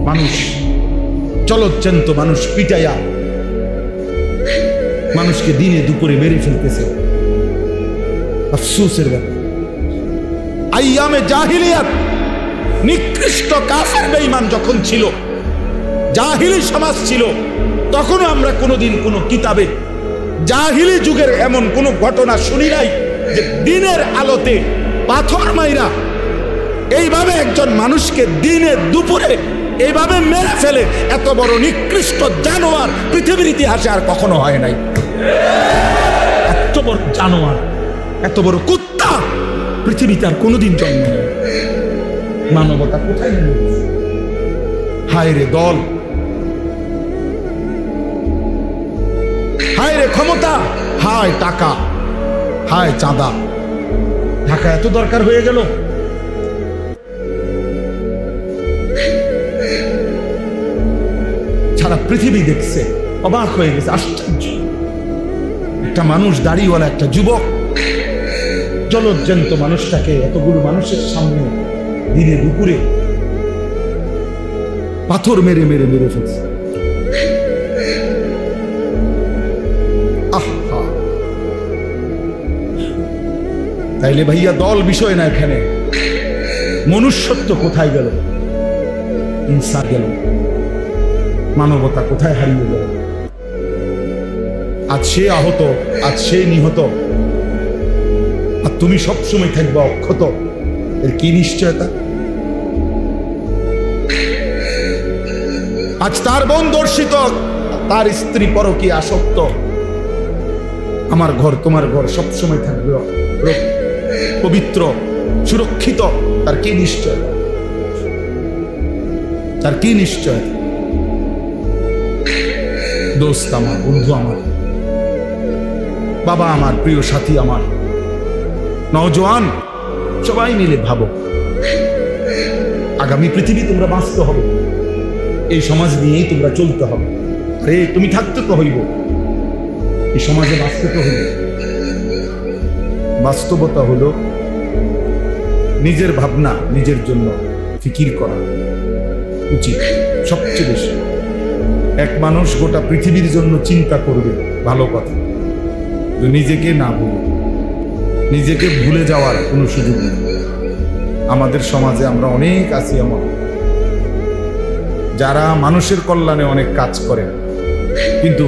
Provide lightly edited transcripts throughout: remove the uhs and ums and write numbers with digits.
মানুষ চলচ্চন্ত মানুষ পিটাইয়া মানুষকে দিনে দুপুরে মেরে ফেলতেছে। আফসোসের ব্যাপার, আইয়ামে জাহিলিয়াত নিকৃষ্ট কাফের বেঈমান যখন ছিল, জাহিলি সমাজ ছিল, তখনও আমরা কোনোদিন কোনো কিতাবে জাহিলি যুগের এমন কোনো ঘটনা শুনি নাই যে দিনের আলোতে পাথর মাইরা এইভাবে একজন মানুষকে দিনে দুপুরে এইভাবে মেরে ফেলে। এত বড় নিকৃষ্ট জানোয়ার পৃথিবীর ইতিহাসে আর কখনো হয় নাই। এত বড় জানোয়ার, এত বড় কুত্তা পৃথিবীতে আর কোনোদিন জন্ম নেই। মানবতা কোথায় নেমে গেছে? হায় রে দল, হায় রে ক্ষমতা, হায় টাকা, হায় চাঁদা। টাকা এত দরকার হয়ে গেল। সারা পৃথিবী দেখছে, অবাক হয়ে গেছে, আশ্চর্য। একটা মানুষ, দাড়িওয়ালা একটা যুবক, জলজ্জান্ত মানুষটাকে এতগুলো মানুষের সামনে দিনে দুপুরে পাথর মেরে মেরে মেরে ফেলছে। আহা, তাইলে ভাইয়া দল বিষয় না, এখানে মনুষ্যত্ব কোথায় গেল? ইনসান গেল, মানবতা কোথায় হারিয়ে গেল? আজ সে আহত, আজ সে নিহত, আর তুমি সবসময় থাকবা অক্ষত। এর কি নিশ্চয়তা? আজ তার বোন দর্শিত, তার স্ত্রী পরকীয়া আসক্ত, আমার ঘর তোমার ঘর সবসময় থাকবে পবিত্র, সুরক্ষিত। তার কি নিশ্চয়তা? তার কি নিশ্চয়তা? দোস্ত আমার, বন্ধু আমার, বাবা আমার, প্রিয় সাথী আমার, নওজোয়ান, সবাই মিলে ভাবো, আগামী পৃথিবী তোমরা বাঁচতে হবে, এই সমাজ নিয়েই তোমরা চলতে হবে। আরে তুমি থাকতে তো হইব, এই সমাজে বাঁচতে তো হইব। বাস্তবতা হলো নিজের ভাবনা, নিজের জন্য ফিকির করা উচিত সবচেয়ে বেশি। এক মানুষ গোটা পৃথিবীর জন্য চিন্তা করবে, ভালো কথা, নিজেকে না ভুলে, নিজেকে ভুলে যাওয়ার কোনো সুযোগ নেই। আমাদের সমাজে আমরা অনেক আছি এমন যারা মানুষের কল্যাণে অনেক কাজ করে কিন্তু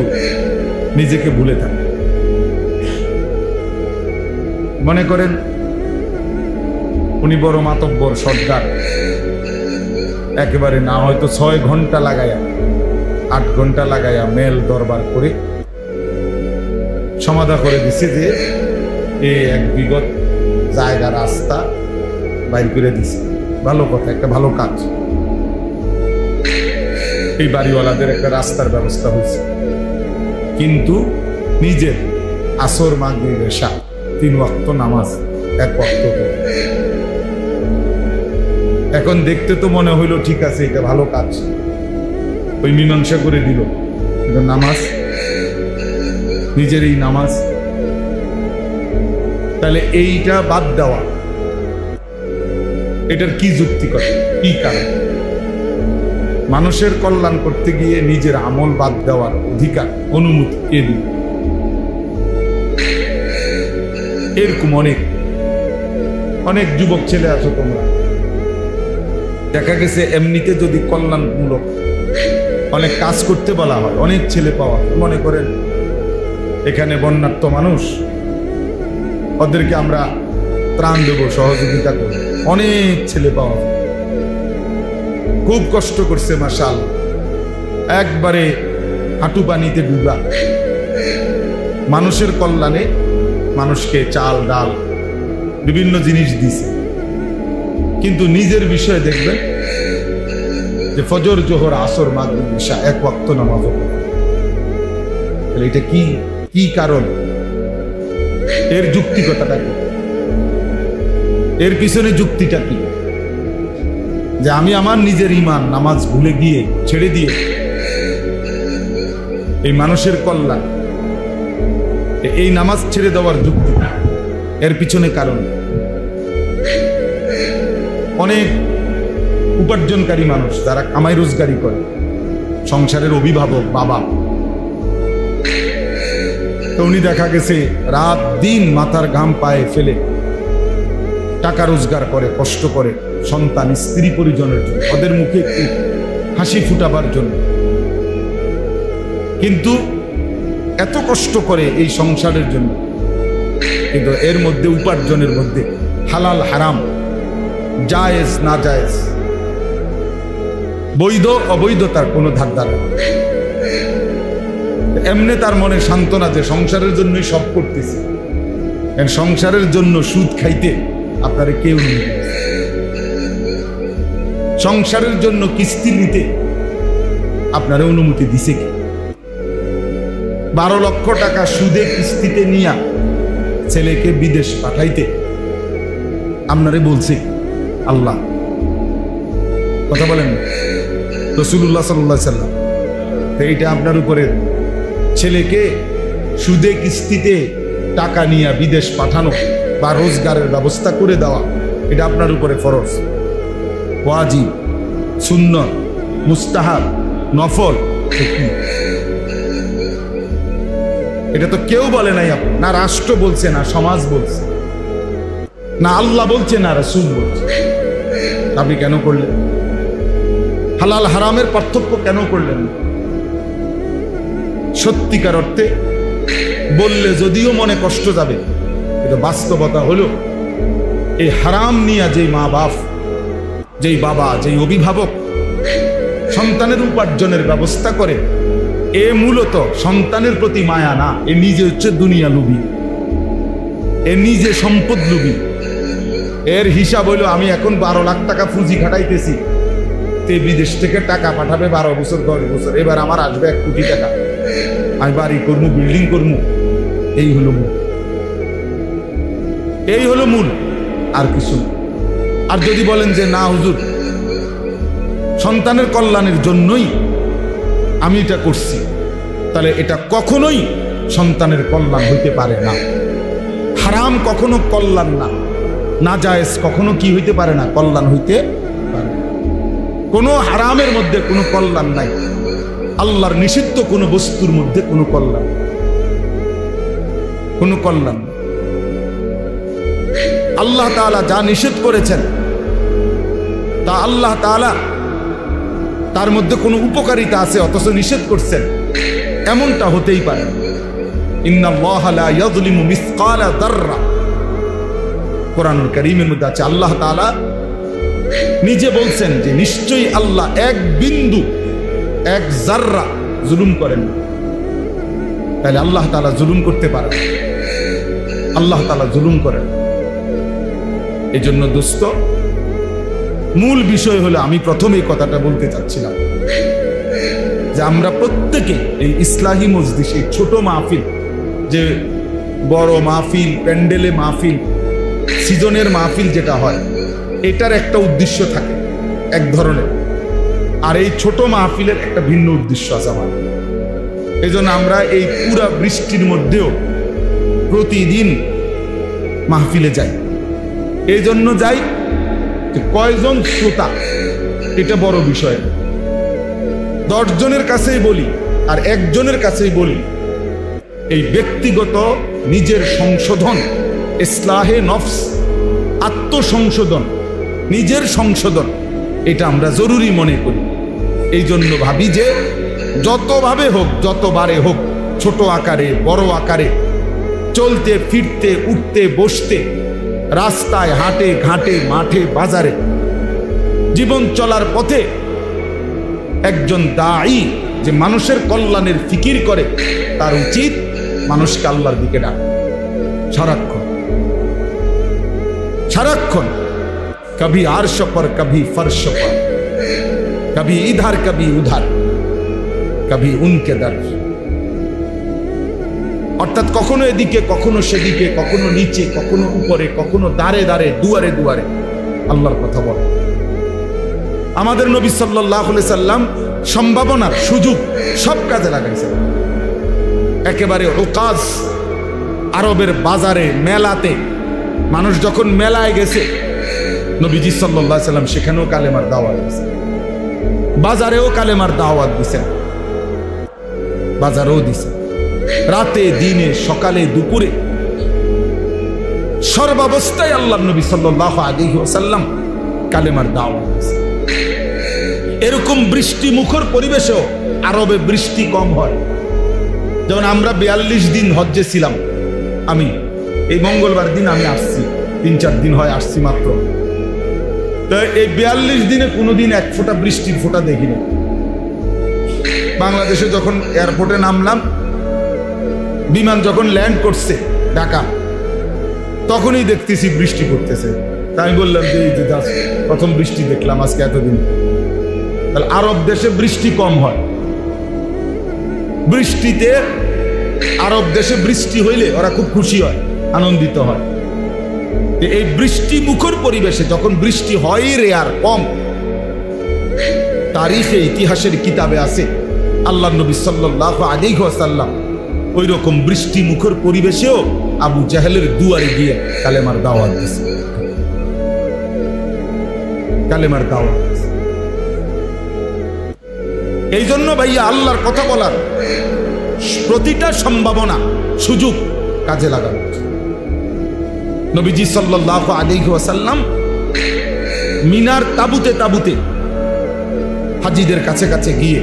নিজেকে ভুলে থাকে। মনে করেন উনি বড় মাতব্বর, সর্দার, একেবারে না হয়তো 6 ঘন্টা লাগায়া 8 ঘন্টা লাগায়া মেল দরবার করে সমাধা করে দিছে যে এই এক বিগত জায়গা রাস্তা বাইর করে দিছে। ভালো কথা, একটা ভালো কাজ। এই বাড়িওয়ালাদের একটা রাস্তার ব্যবস্থা হয়েছে, কিন্তু নিজের আসর, মাগরিব, এশা 3 ওয়াক্ত নামাজ 1 ওয়াক্ত। এখন দেখতে তো মনে হইলো ঠিক আছে, এটা ভালো কাজ, ওই মীমাংসা করে দিল, কিন্তু নামাজ, নিজের এই নামাজ, তাহলে এইটা বাদ দেওয়া, এটার কি যুক্তিকর, কি কারণ? মানুষের কল্যাণ করতে গিয়ে নিজের আমল বাদ দেওয়ার অধিকার, অনুমতি কে দিল? এরকম অনেক অনেক যুবক ছেলে আছো তোমরা, দেখা গেছে এমনিতে যদি কল্যাণমূলক অনেক কাজ করতে বলা হয়, অনেক ছেলে পাওয়া। মনে করেন এখানে বন্যার্ত মানুষ, ওদেরকে আমরা ত্রাণ দেব, সহযোগিতা করব, অনেক ছেলে পাওয়া যায়। খুব কষ্ট করছে মাশাআল্লাহ, একবারে হাঁটু পানিতে ডুবা, মানুষের কল্যাণে মানুষকে চাল ডাল বিভিন্ন জিনিস দিছে, কিন্তু নিজের বিষয়ে দেখবেন যে ফজর, জোহর, আসর, মাগরিব, ইশা 1 ওয়াক্ত নামাজ। তাহলে এটা কি কি কারণ? এর যুক্তিকতাটা কি? এর পিছনে যুক্তিটা কি? যে আমি আমার নিজের ঈমান, নামাজ ভুলে গিয়ে, ছেড়ে দিয়ে এই মানুষের কল্যাণ, এই নামাজ ছেড়ে দেওয়ার যুক্তি, এর পিছনে কারণ অনেক উপার্জনকারী মানুষ, যারা কামাই রোজগারি করে, সংসারের অভিভাবক বাবা, তো উনি দেখা গেছে রাত দিন মাথার ঘাম পায়ে ফেলে টাকা রোজগার করে, কষ্ট করে সন্তান স্ত্রী পরিজনের জন্য, ওদের মুখে একটু হাসি ফুটাবার জন্য। কিন্তু এত কষ্ট করে এই সংসারের জন্য, কিন্তু এর মধ্যে উপার্জনের মধ্যে হালাল হারাম, জায়েজ না জায়েজ, বৈধ অবৈধতার কোনো ধার ধারে না। এমনি তার মনে সান্ত্বনা যে সংসারের জন্যই সব করতেছি, সংসারের জন্য সুদ খাইতে আপনারা কেউ নেই, সংসারের জন্য কিস্তি নিতে আপনারা অনুমতি দিছে কি? 12 লক্ষ টাকা সুদে কিস্তিতে নিয়া ছেলেকে বিদেশ পাঠাইতে আপনারে বলছে আল্লাহ? কথা বলেন রাসূলুল্লাহ সাল্লাল্লাহু আলাইহি সাল্লাম। তো এইটা আপনার উপরে, ছেলেকে সুদে কিস্তিতে টাকা নিয়ে বিদেশ পাঠানো বা রোজগারের ব্যবস্থা করে দেওয়া, এটা আপনার উপরে ফরজ, ওয়াজিব, সুন্নত, মুস্তাহাব, নফল। এটা তো কেউ বলে নাই, না রাষ্ট্র বলছে, না সমাজ বলছে, না আল্লাহ বলছে, না রাসূল বলছে। আপনি কেন করলেন? হালাল হারামের পার্থক্য কেন করলেন? সত্যিকার অর্থে বললে যদিও মনে কষ্ট যাবে, কিন্তু বাস্তবতা হলো এই হারাম নিয়ে যেই মা বাপ, যেই বাবা, যেই অভিভাবক সন্তানের উপার্জনের ব্যবস্থা করে, এ মূলত সন্তানের প্রতি মায়া না, এ নিজে হচ্ছে দুনিয়া লুবি, এ নিজে সম্পদ লুবি। এর হিসাব হইল আমি এখন 12 লাখ টাকা পুঁজি খাটাইতেছি, তে বিদেশ থেকে টাকা পাঠাবে 12 বছর 10 বছর, এবার আমার আসবে 1 কোটি টাকা, আমি বাড়ি করবো, বিল্ডিং করবো। এই হলো মূল, এই হলো মূল, আর কিছু। আর যদি বলেন যে না হুজুর, সন্তানের কল্যাণের জন্যই আমি এটা করছি, তাহলে এটা কখনোই সন্তানের কল্যাণ হইতে পারে না। হারাম কখনো কল্যাণ না, নাজায়েজ কখনো কি হইতে পারে না, কল্যাণ হইতে পারে। কোনো হারামের মধ্যে কোনো কল্যাণ নাই, আল্লাহর নিষিদ্ধ কোনো বস্তুর মধ্যে কোনো কল্যাণ, কোনো কল্যাণ। আল্লাহ তাআলা যা নিষেধ করেছেন তা আল্লাহ তাআলা তার মধ্যে কোনো উপকারিতা আছে অথচ নিষেধ করছেন, এমনটা হতেই পারে। ইন্নাল্লাহা লা ইয়াযলিমু মিসকালা যাররা, কোরআনুল কারীমের মধ্যে আছে। আল্লাহ তাআলা নিজে বলছেন যে নিশ্চয়ই আল্লাহ এক বিন্দু, এক জাররা জুলুম করেন না। তাহলে আল্লাহ তাআলা জুলুম করতে পারেন? আল্লাহ তাআলা জুলুম করেন। এই জন্য দোস্ত, মূল বিষয় হলো, আমি প্রথমেই কথাটা বলতে চাচ্ছিলাম যে আমরা প্রত্যেকে এই ইসলাহি মজলিস, এই ছোট মাহফিল, যে বড় মাহফিল, প্যান্ডেলে মাহফিল, সিজনের মাহফিল যেটা হয়, এটার একটা উদ্দেশ্য থাকে এক ধরনের, আর এই ছোট মাহফিলের একটা ভিন্ন উদ্দেশ্য আছে আমার। এই জন্য আমরা এই পুরা বৃষ্টির মধ্যেও প্রতিদিন মাহফিলে যাই। এই জন্য যাই যে কয়জন শ্রোতা এটা বড় বিষয়। 10 জনের কাছেই বলি আর একজনের কাছেই বলি, এই ব্যক্তিগত নিজের সংশোধন, ইসলাহে নফস, আত্মসংশোধন, নিজের সংশোধন, এটা আমরা জরুরি মনে করি। এই জন্য ভাবি যে যতভাবে হোক, যতবারে হোক, ছোট আকারে বড় আকারে, চলতে ফিরতে, উঠতে বসতে, রাস্তায় হাটে ঘাটে, মাঠে বাজারে, জীবন চলার পথে একজন দায়ী যে মানুষের কল্যাণের ফিকির করে, তার উচিত মানুষকে আল্লাহর দিকে ডাকা সারাক্ষণ, সারাক্ষণ। কবি আরশ পর, কবি ফরশ পর, কবি ইধার কবি উধার, কবি উনকে দর। অর্থাৎ কখনো এদিকে, কখনো সেদিকে, কখনো নিচে, কখনো উপরে, কখনো দাঁড়ে দাঁড়ে, দুয়ারে দুয়ারে আল্লাহর কথা বল। আমাদের নবী সাল্লাল্লাহু আলাইহি সাল্লাম সম্ভাবনার সুযোগ সব কাজে লাগাইছেন। একেবারে উকাজ, আরবের বাজারে, মেলাতে, মানুষ যখন মেলায় গেছে, নবীজি সাল্লাল্লাহু আলাইহি সাল্লাম সেখানেও কালেমার দাওয়াত দিয়েছেন, বাজারেও কালেমার দাওয়াত দিয়েছেন, বাজারেও দিয়েছেন, রাতে দিনে সকালে দুপুরে সর্বাবস্থায় আল্লাহর নবী সাল্লাল্লাহু আলাইহি ওয়াসাল্লাম কালেমার দাওয়াত দিয়েছেন। এরকম বৃষ্টি মুখর পরিবেশেও আরবে বৃষ্টি কম হয়। যেমন আমরা 42 দিন হজ্জে ছিলাম, আমি এই মঙ্গলবার দিন আমি আসছি, 3-4 দিন হয় আসছি মাত্র। তো এই 42 দিনে কোনোদিন এক ফোঁটা বৃষ্টির ফোঁটা দেখিনি। বাংলাদেশে যখন এয়ারপোর্টে নামলাম, বিমান যখন ল্যান্ড করছে ঢাকা, তখনই দেখতেছি বৃষ্টি পড়তেছে। তাই আমি বললাম যে এই যে প্রথম বৃষ্টি দেখলাম আজকে এতদিন। তাহলে আরব দেশে বৃষ্টি কম হয়, বৃষ্টিতে আরব দেশে বৃষ্টি হইলে ওরা খুব খুশি হয়, আনন্দিত হয়। এই বৃষ্টি মুখর পরিবেশে যখন বৃষ্টি হয় রেয়ার কম, তারিখে ইতিহাসের কিতাবে আছে আল্লাহর নবী সাল্লাল্লাহু আলাইহি ওয়াসাল্লাম ওই রকম বৃষ্টি মুখর পরিবেশেও আবু জাহেলের দুয়ারে গিয়ে কালেমার দাওয়াত দিয়েছে, কালেমার দাওয়াত দিয়েছে। এই জন্য ভাইয়া আল্লাহর কথা বলার প্রতিটা সম্ভাবনা সুযোগ কাজে লাগানো। নবীজি সাল্লাল্লাহু আলাইহি ওয়াসাল্লাম মিনার তাবুতে তাবুতে হাজীদের কাছে কাছে গিয়ে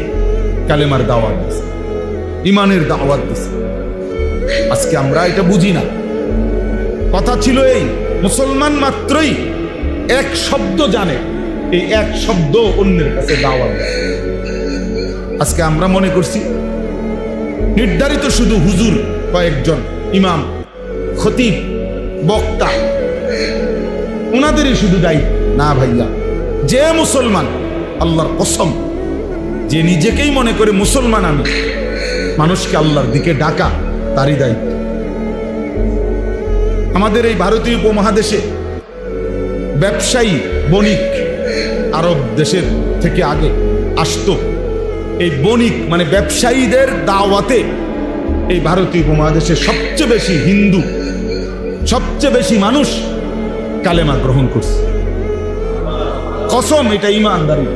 কালেমার দাওয়াত দিয়েছে, ইমানের দাওয়াত দিয়েছে। আজকে আমরা এটা বুঝি না। কথা ছিল এই, মুসলমান মাত্রই এক শব্দ জানে, এই এক শব্দ অন্যের কাছে দাওয়াত দেয়। আজকে আমরা মনে করছি নির্ধারিত শুধু হুজুর কয়েকজন, ইমাম, খতিব, বক্তা, ওনাদেরই শুধু দায়িত্ব। না ভাইয়া, যে মুসলমান, আল্লাহর কসম, যে নিজেকেই মনে করে মুসলমান আমি, মানুষকে আল্লাহর দিকে ডাকা তারই দায়িত্ব। আমাদের এই ভারতীয় উপমহাদেশে ব্যবসায়ী বণিক আরব দেশের থেকে আগে আসতো। এই বণিক মানে ব্যবসায়ীদের দাওয়াতে এই ভারতীয় উপমহাদেশে সবচেয়ে বেশি হিন্দু, সবচেয়ে বেশি মানুষ কালেমা গ্রহণ করছে। কসম, এটা ইমানদারি,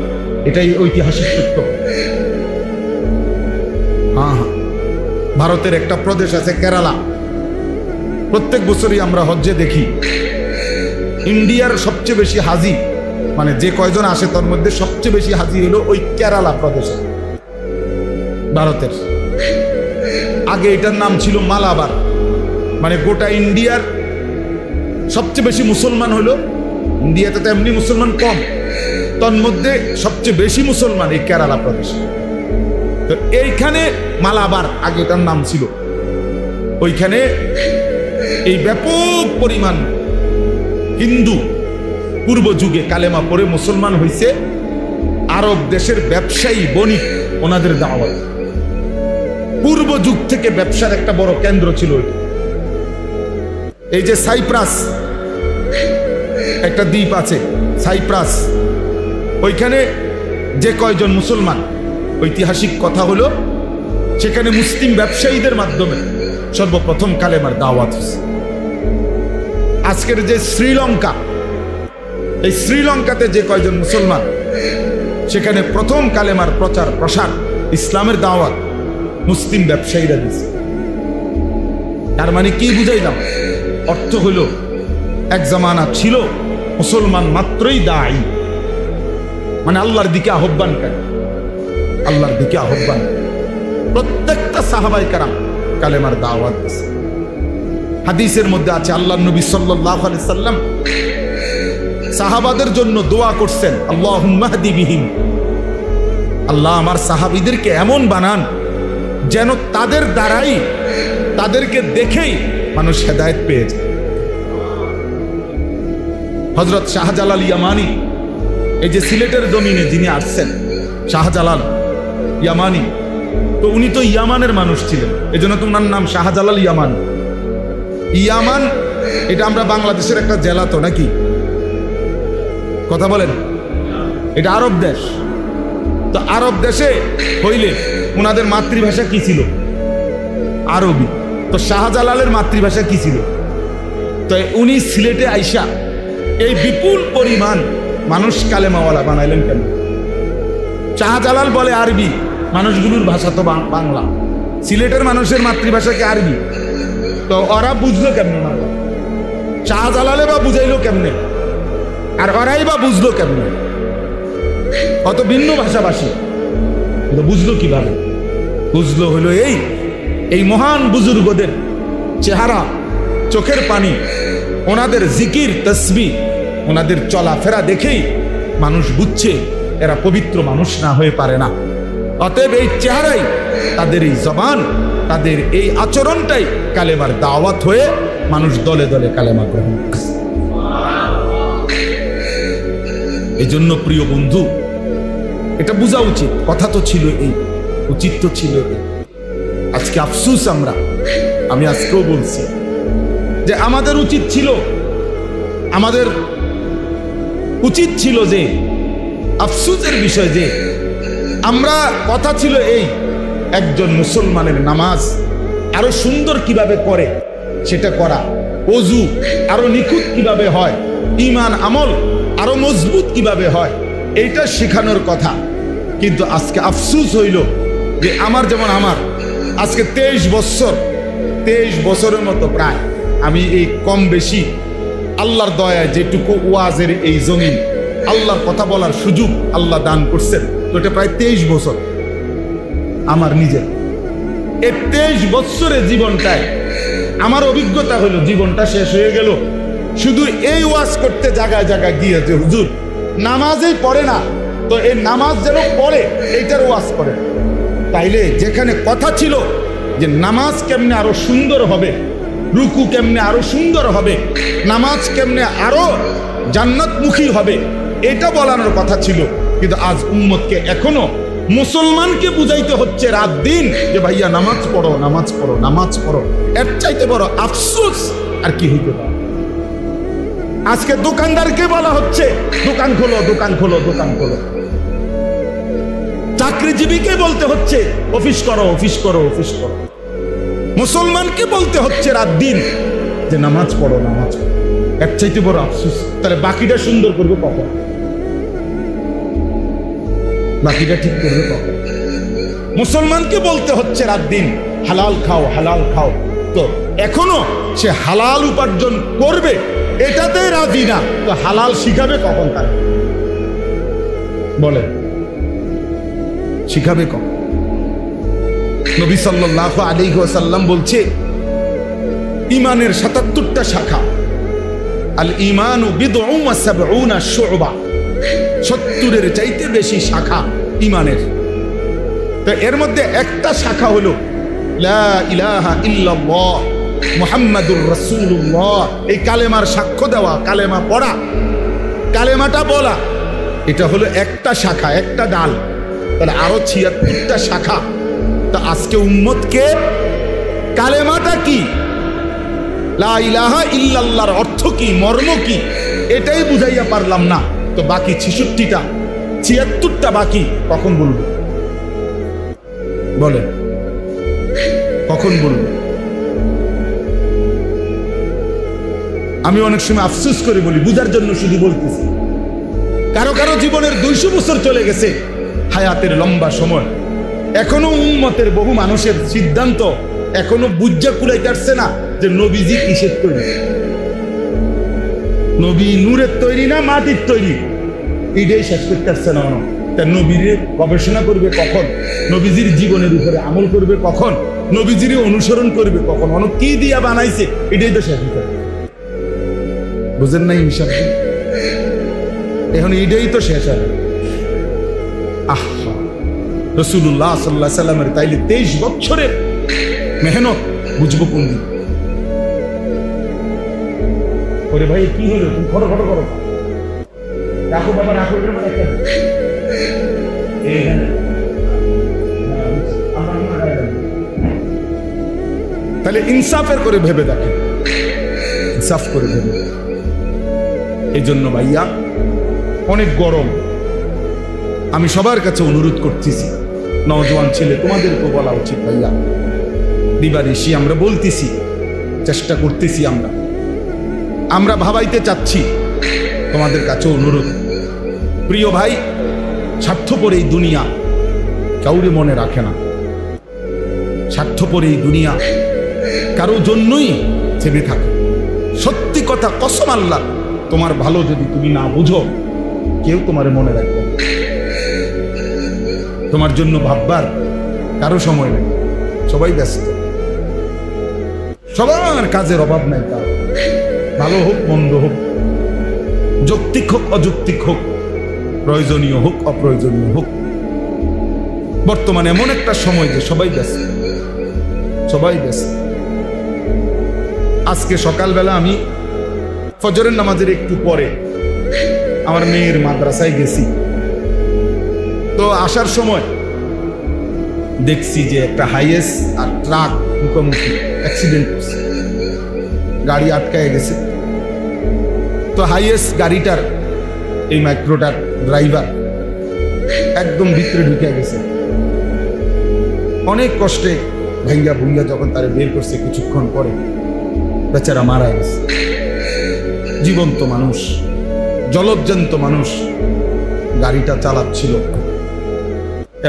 এটাই ঐতিহাসিক সত্য। হ্যাঁ, ভারতের একটা প্রদেশ আছে কেরালা, প্রত্যেক বছরই আমরা হজ্জে দেখি ইন্ডিয়ার সবচেয়ে বেশি হাজি, মানে যে কয়জন আসে তার মধ্যে সবচেয়ে বেশি হাজি হলো ওই কেরালা প্রদেশে, ভারতের। আগে এটার নাম ছিল মালাবার, মানে গোটা ইন্ডিয়ার সবচেয়ে বেশি মুসলমান হলো, ইন্ডিয়াতে তো এমনি মুসলমান কম, তার মধ্যে সবচেয়ে বেশি মুসলমান এই কেরালা প্রদেশ। তো এইখানে মালাবার আগে এটার নাম ছিল, ওইখানে এই ব্যাপক পরিমাণ হিন্দু পূর্ব যুগে কালেমা পড়ে মুসলমান হয়েছে। আরব দেশের ব্যবসায়ী বণিক, ওনাদের দাওয়াত। পূর্ব যুগ থেকে ব্যবসার একটা বড় কেন্দ্র ছিল। এই যে সাইপ্রাস একটা দ্বীপ আছে, সাইপ্রাস, ওইখানে যে কয়জন মুসলমান, ঐতিহাসিক কথা হলো সেখানে মুসলিম ব্যবসায়ীদের মাধ্যমে সর্বপ্রথম কালেমার দাওয়াত হয়েছে। আজকের যে শ্রীলঙ্কা, এই শ্রীলঙ্কাতে যে কয়জন মুসলমান, সেখানে প্রথম কালেমার প্রচার প্রসার, ইসলামের দাওয়াত মুসলিম ব্যবসায়ীরা দিয়েছে। তার মানে কি বুঝাইলাম? অর্থ হইল এক জামানা ছিল মুসলমান মাত্রই দায়ী, মানে আল্লাহর দিকে আহ্বানকারী, আল্লাহর দিকে আহ্বান। প্রত্যেকটা সাহাবায়ে কেরাম কালেমার দাওয়াত দিয়েছে। হাদিসের মধ্যে আছে আল্লাহর নবী সাল্লাল্লাহু আলাইহি সাল্লাম সাহাবাদের জন্য দোয়া করছেন, আল্লাহুম্মা হদি বিহিম, আল্লাহ আমার সাহাবীদেরকে এমন বানান যেন তাদের দ্বারাই, তাদেরকে দেখেই মানুষ হেদায়েত পেয়ে যায়। হযরত শাহজালাল ইয়ামানি, এই যে সিলেটের জমিনে যিনি আসছেন, শাহজালাল ইয়ামানি, তো উনি তো ইয়ামানের মানুষ ছিলেন, এজন্য তো ওনার নাম শাহজালাল ইয়ামানি। ইয়ামান এটা আমরা বাংলাদেশের একটা জেলা, তো নাকি? কথা বলেন, এটা আরব দেশ। তো আরব দেশে হইলে ওনাদের মাতৃভাষা কি ছিল? আরবি। তো শাহজালালের মাতৃভাষা কি ছিল? তো উনি সিলেটে আইসা এই বিপুল পরিমাণ মানুষ কালেমাওয়ালা বানাইলেন কেন? শাহজালাল বলে আরবি, মানুষগুলোর ভাষা তো বাংলা। সিলেটের মানুষের মাতৃভাষা কি আরবি? তো ওরা বুঝলো কেমনে? না শাহজালালে বা বুঝাইলো কেমনে? আর ওরাই বা বুঝলো কেমনে? অত ভিন্ন ভাষাভাষী বুঝলো কিভাবে? বুঝলো হলো এই মহান বুজুর্গদের চেহারা, চোখের পানি, ওনাদের জিকির তসবিহ, ওনাদের চলাফেরা দেখেই মানুষ বুঝছে এরা পবিত্র মানুষ না হয়ে পারে না। অতএব এই চেহারাই, তাদের এই জবান, তাদের এই আচরণটাই কালেমার দাওয়াত হয়ে মানুষ দলে দলে কালেমা গ্রহণ করছে। এই জন্য প্রিয় বন্ধু, এটা বোঝা উচিত। কথা তো ছিল এই, উচিত তো ছিল এই। আজকে আফসুস, আমি আজকেও বলছি যে আমাদের উচিত ছিল যে আফসুসের বিষয় যে আমরা, কথা ছিল এই, একজন মুসলমানের নামাজ আরো সুন্দর কিভাবে করে সেটা করা, ওযু আরো নিখুঁত কিভাবে হয়, ঈমান আমল আরো মজবুত কিভাবে হয়, এইটা শেখানোর কথা। কিন্তু আজকে আফসুস হইল যে যেমন আমার আজকে 23 বছরের মতো প্রায় আমি এই কম বেশি আল্লাহর দয়ায় যেটুকু ওয়াজের এই জমিন, আল্লাহর কথা বলার সুযোগ আল্লাহ দান করছেন, তো এটা প্রায় 23 বছর আমার নিজের। এই 23 বছরের জীবনটায় আমার অভিজ্ঞতা হলো জীবনটা শেষ হয়ে গেল শুধু এই ওয়াজ করতে জায়গায় জায়গায় গিয়ে, যে হুজুর নামাজেই পড়ে না, তো এই নামাজ যেন পড়ে এইটার ওয়াজ করে। তাইলে যেখানে কথা ছিল যে নামাজ কেমনে আরো সুন্দর হবে, রুকু কেমনে আরো সুন্দর হবে, নামাজ কেমনে আরো জান্নাতমুখী হবে, এটা বলানোর কথা ছিল। কিন্তু আজ উম্মতকে এখনো মুসলমানকে বুঝাইতে হচ্ছে রাত দিন যে ভাইয়া নামাজ পড়ো, নামাজ পড়ো, নামাজ পড়ো। এর চাইতে বড় আফসোস আর কি হইতে পারে? আজকে দোকানদারকে বলা হচ্ছে দোকান খোলো, দোকান খোলো, দোকান খোলো। চাকরিজীবীকে বলতে হচ্ছে অফিস করো, অফিস করো, অফিস করো। মুসলমানকে বলতে হচ্ছে রাত দিন যে নামাজ পড়ো, নামাজ পড়ো। এর চাইতে বড় আফসোস। তাহলে বাকিটা সুন্দর করবে কখন? বাকিটা ঠিক করবে কখন? মুসলমানকে বলতে হচ্ছে রাত দিন হালাল খাও, হালাল খাও, তো এখনো সে হালাল উপার্জন করবে এটাতে রাজি না, তো হালাল শিখাবে কখন? তার বলে শিখাবে কখন? নবী সাল্লাল্লাহু আলাইহি ওয়াসাল্লাম বলছে ঈমানের ৭৭টা শাখা। আল ঈমানু বিদউন ওয়া সাবউনা শু'বা, ৭০-এর চাইতে বেশি শাখা ঈমানের। তো এর মধ্যে একটা শাখা হলো লা ইলাহা ইল্লাল্লাহ মুহাম্মাদুর রাসূলুল্লাহ। এই কালেমার সাক্ষ্য দেওয়া, কালেমা পড়া, কালেমাটা বলা, এটা হলো একটা শাখা, একটা ডাল। তাহলে আরো ৭৬টা শাখা। তা আজকে উম্মতকে কালেমাটা কি, লা ইলাহা ইল্লাল্লাহর অর্থ কি, মর্ম কি, এটাই বুঝাইয়া পারলাম না, তো বাকি ৬৬টা ৭৬টা বাকি কখন বলবো? বলে কখন বলবো? আমি অনেক সময় আফসোস করে বলি, বুঝার জন্য শুধু বলতেছি। কারো কারো জীবনের 200 বছর চলে গেছে, হায়াতের লম্বা সময়, এখনো উম্মতের বহু মানুষের সিদ্ধান্ত এখনো বুঝা কুলাইতে পারছে না যে নবীজি কিসের তৈরি, নবী নূরের তৈরি না মাটির তৈরি, এটাই শেষ করতে পারছে না। তার নবীর গবেষণা করবে কখন, নবীজির জীবনের উপরে আমল করবে কখন, নবীজির অনুসরণ করবে কখন, অনেক কি দিয়া বানাইছে এটাই তো শেষ হতে, বুঝেন নাই? ইনশাআল্লাহ এখন এটাই তো শেষ হবে। আহা, রাসূলুল্লাহ সাল্লাল্লাহু আলাইহি সাল্লামের তাইলে 23 বছরের মেহনত বুঝবো কোন দিন? ওরে ভাই কি হলো, তুমি খড় খড় করো, রাখো বাবা, রাখো। তাহলে ইনসাফের করে ভেবে দেখেন, ইনসাফ করে ভেবে। এই জন্য ভাইয়া অনেক গরম, আমি সবার কাছে অনুরোধ করতেছি, নওজোয়ান ছেলে তোমাদেরকে বলা উচিত ভাইয়া, দিবানিশি আমরা বলতেছি, চেষ্টা করতেছি, আমরা ভাবাইতে চাচ্ছি তোমাদের কাছে অনুরোধ, প্রিয় ভাই, স্বার্থপর এই দুনিয়া কাউরে মনে রাখে না। স্বার্থপর এই দুনিয়া কারো জন্যই থেমে থাকে। সত্যি কথা, কসম আল্লাহ, তোমার ভালো যদি তুমি না বুঝো, কেউ তোমারে মনে রাখবে না। তোমার জন্য ভাববার কারো সময় নেই, সবাই ব্যস্ত, সবার কাজের অভাব নাই। তার ভালো হোক মন্দ হোক, যৌক্তিক হোক অযৌক্তিক হোক, প্রয়োজনীয় হোক অপ্রয়োজনীয় হোক, বর্তমানে এমন একটা সময় যে সবাই ব্যস্ত, সবাই ব্যস্ত। আজকে সকালবেলা আমি ফজরের নামাজের একটু পরে আমার মেয়ের মাদ্রাসায় গেছি। তো আসার সময় দেখছি যে একটা হাইয়েস আর ট্রাক মুখোমুখি অ্যাক্সিডেন্ট করছে, গাড়ি আটকায় গেছে। তো হাইয়েস গাড়িটার এই মাইক্রোটার ড্রাইভার একদম ভিতরে ঢুকে গেছে। অনেক কষ্টে ভাইয়া ভুইয়া যখন তারা বের করছে, কিছুক্ষণ পরে বেচারা মারা গেছে। জীবন্ত মানুষ, জলজ্জান্ত মানুষ গাড়িটা চালাচ্ছিল,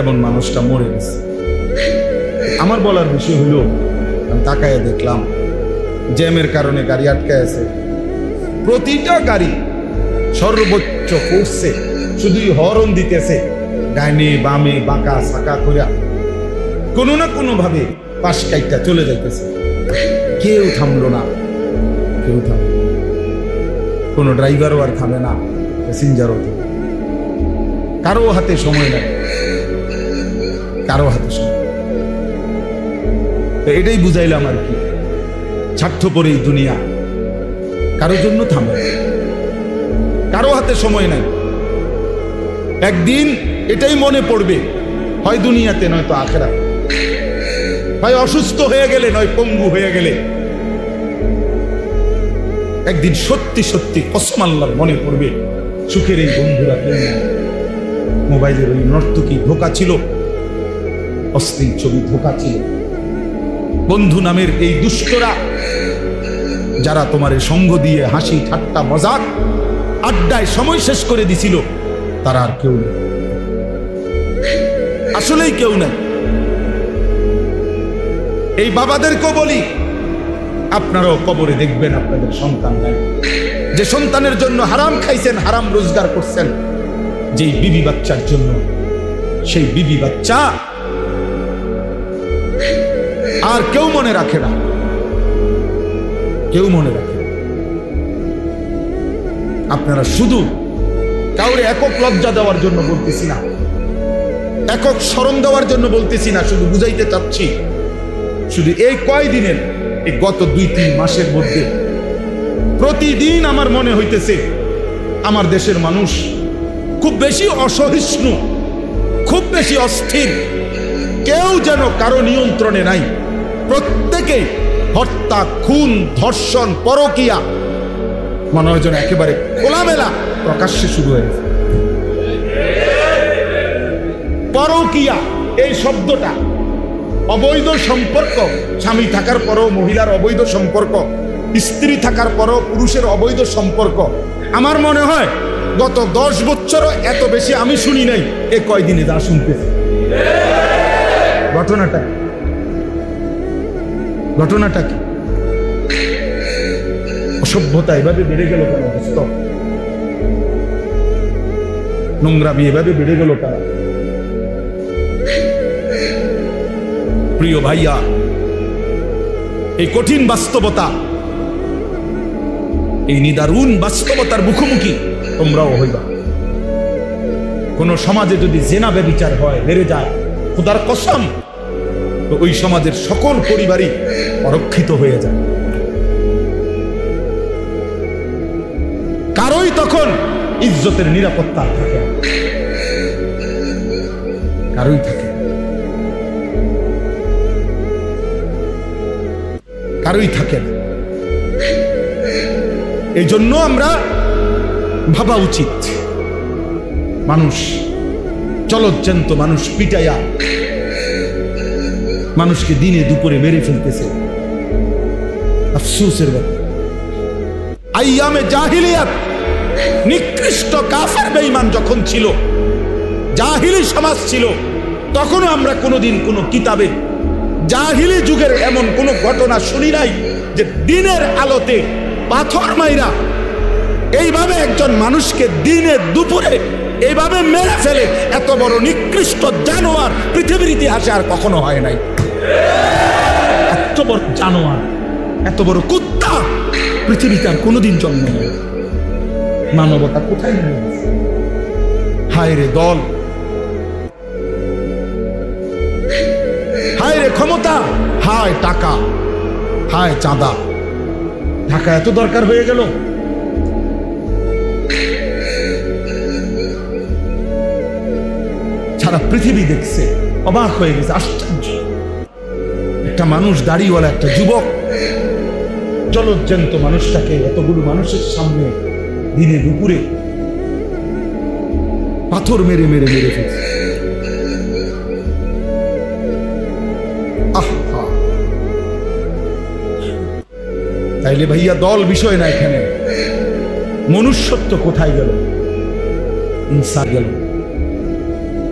এমন মানুষটা মরে গেছে। আমার বলার বিষয় হলো, আমি তাকায় দেখলাম জ্যামের কারণে গাড়ি আটকায় আছে। প্রতিটা গাড়ি সর্বোচ্চ ফোর্সে শুধুই হর্ন দিতেছে, ডাইনে বামে বাঁকা সাকা কইরা কোনো না কোনো ভাবে পাশ কাইটা চলে যাইতেছে। কেউ থামলো না, কেউ থামলো, কোনো ড্রাইভারও আর থামে না, প্যাসেঞ্জারও থামে। কারো হাতে সময় নাই, কারো হাতে সময়। তো এটাই বুঝাইলাম আর কি, স্বার্থপর এই দুনিয়া কারো জন্য থামে, কারো হাতে সময় নাই। একদিন এটাই মনে পড়বে, হয় দুনিয়াতে নয়তো আখিরাতে, হয় অসুস্থ হয়ে গেলে নয় পঙ্গু হয়ে গেলে। একদিন সত্যি সত্যি কসম আল্লাহর মনে পড়বে, সুখের এই বন্ধুরা কেউ না। মোবাইলের ওই নর্তকী ধোঁকা ছিল, অশ্লীল ছবি ধোঁকা ছিল। বন্ধু নামের এই দুষ্টরা যারা তোমার সঙ্গ দিয়ে হাসি ঠাট্টা মজাক আড্ডায় সময় শেষ করে দিছিল, তারা আর কেউ নেই, আসলেই কেউ নাই। এই বাবাদেরকেও বলি, আপনারাও কবরে দেখবেন আপনাদের সন্তান নাই। যে সন্তানের জন্য হারাম খাইছেন, হারাম রোজগার করছেন, যেই বিবি বাচ্চার জন্য, সেই বিবি বাচ্চা আর কেউ মনে রাখে না, কেউ মনে রাখে না। আপনারা শুধু কাউরে একক লজ্জা দেওয়ার জন্য বলতেছি না, একক শরম দেওয়ার জন্য বলতেছি না, শুধু বুঝাইতে চাচ্ছি, শুধু এই কয়দিনের, এই গত 2-3 মাসের মধ্যে প্রতিদিন আমার মনে হইতেছে আমার দেশের মানুষ খুব বেশি অসহিষ্ণু, খুব বেশি অস্থির। কেউ যেন কারো নিয়ন্ত্রণে নাই, প্রত্যেকে হত্যা, খুন, ধর্ষণ, পরকিয়া মনে হয় যেন একেবারে খোলামেলা প্রকাশ্যে শুরু হয়েছে। পরকিয়া এই শব্দটা, অবৈধ সম্পর্ক, স্বামী থাকার পরও মহিলার অবৈধ সম্পর্ক, স্ত্রী থাকার পরও পুরুষের অবৈধ সম্পর্ক, আমার মনে হয় গত 10 বছরও এত বেশি আমি শুনি নাই। এ কয়দিনে যা শুনতেছি, ঘটনাটা কি? অসভ্যতা এভাবে বেড়ে গেল কেন? নোংরামি এভাবে বেড়ে গেল কেন? প্রিয় ভাইয়া, এই কঠিন বাস্তবতা, এই নিদারুণ বাস্তবতার মুখোমুখি তোমরাও হইবা। কোন সমাজে যদি জেনা ব্যভিচার হয়, বেড়ে যায়, খোদার কসম, তো ওই সমাজের সকল পরিবারই অরক্ষিত হয়ে যায়। কারোই তখন ইজ্জতের নিরাপত্তা থাকে না, কারোই থাকে, কারোই থাকে না। এই জন্য আমরা ভাবা উচিত, মানুষ চলজ্জান্ত মানুষ পিটাইয়া মানুষকে দিনে দুপুরে মেরে ফেলতেছে, আফসোসের ব্যাপার। আইয়ামে জাহিলিয়াত নিকৃষ্ট কাফের বেঈমান যখন ছিল, জাহিলি সমাজ ছিল, তখনও আমরা কোনোদিন কোনো কিতাবে জাহিলি যুগের এমন কোনো ঘটনা শুনি নাই যে দিনের আলোতে পাথর মাইরা এইভাবে একজন মানুষকে দিনে দুপুরে এইভাবে মেরে ফেলে। এত বড় নিকৃষ্ট জানোয়ার পৃথিবীর ইতিহাসে আর কখনো হয় নাই। এত বড় জানোয়ার, এত বড় কুত্তা পৃথিবীতে আর কোনোদিন জন্ম নেয়। মানবতা কোথায় নেমে গেছে? হায় রে দল, হায় রে ক্ষমতা, হায় টাকা, হায় চাঁদা। টাকা এত দরকার হয়ে গেল। সারা পৃথিবী দেখছে, অবাক হয়ে গেছে, আশ্চর্য। একটা মানুষ, দাড়িওয়ালা একটা যুবক, জলজ্জান্ত মানুষটাকে এতগুলো মানুষের সামনে দিনে দুপুরে পাথর মেরে মেরে মেরে ফেলছে। তাইলে ভাইয়া দল বিষয় না, এখানে মনুষ্যত্ব কোথায় গেল? ইনসান গেল,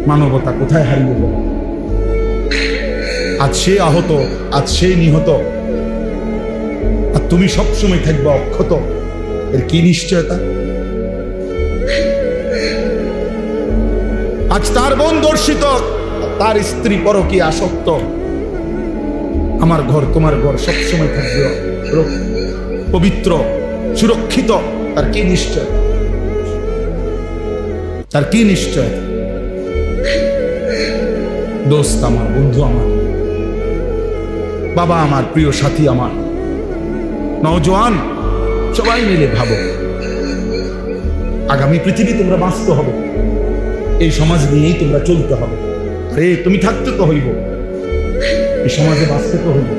মানবতা কোথায় হারিয়ে গেল? আজ সে আহত, আজ সে নিহত, আর তুমি সবসময় থাকবে অক্ষত। এর কি নিশ্চয়তা? আজ তার বোন দর্শিত, তার স্ত্রী পরকীয়া আসক্ত, আমার ঘর তোমার ঘর সবসময় থাকবে পবিত্র, সুরক্ষিত। তার কি নিশ্চয়? তার কি নিশ্চয়? দোস্ত আমার, বন্ধু আমার, বাবা আমার, প্রিয় সাথী আমার, নওজোয়ান, সবাই মিলে ভাবো, আগামী পৃথিবী তোমরা বাঁচতে হবে, এই সমাজ নিয়েই তোমরা চলতে হবে। আরে তুমি থাকতে তো হইব, এই সমাজে বাঁচতে তো হইব।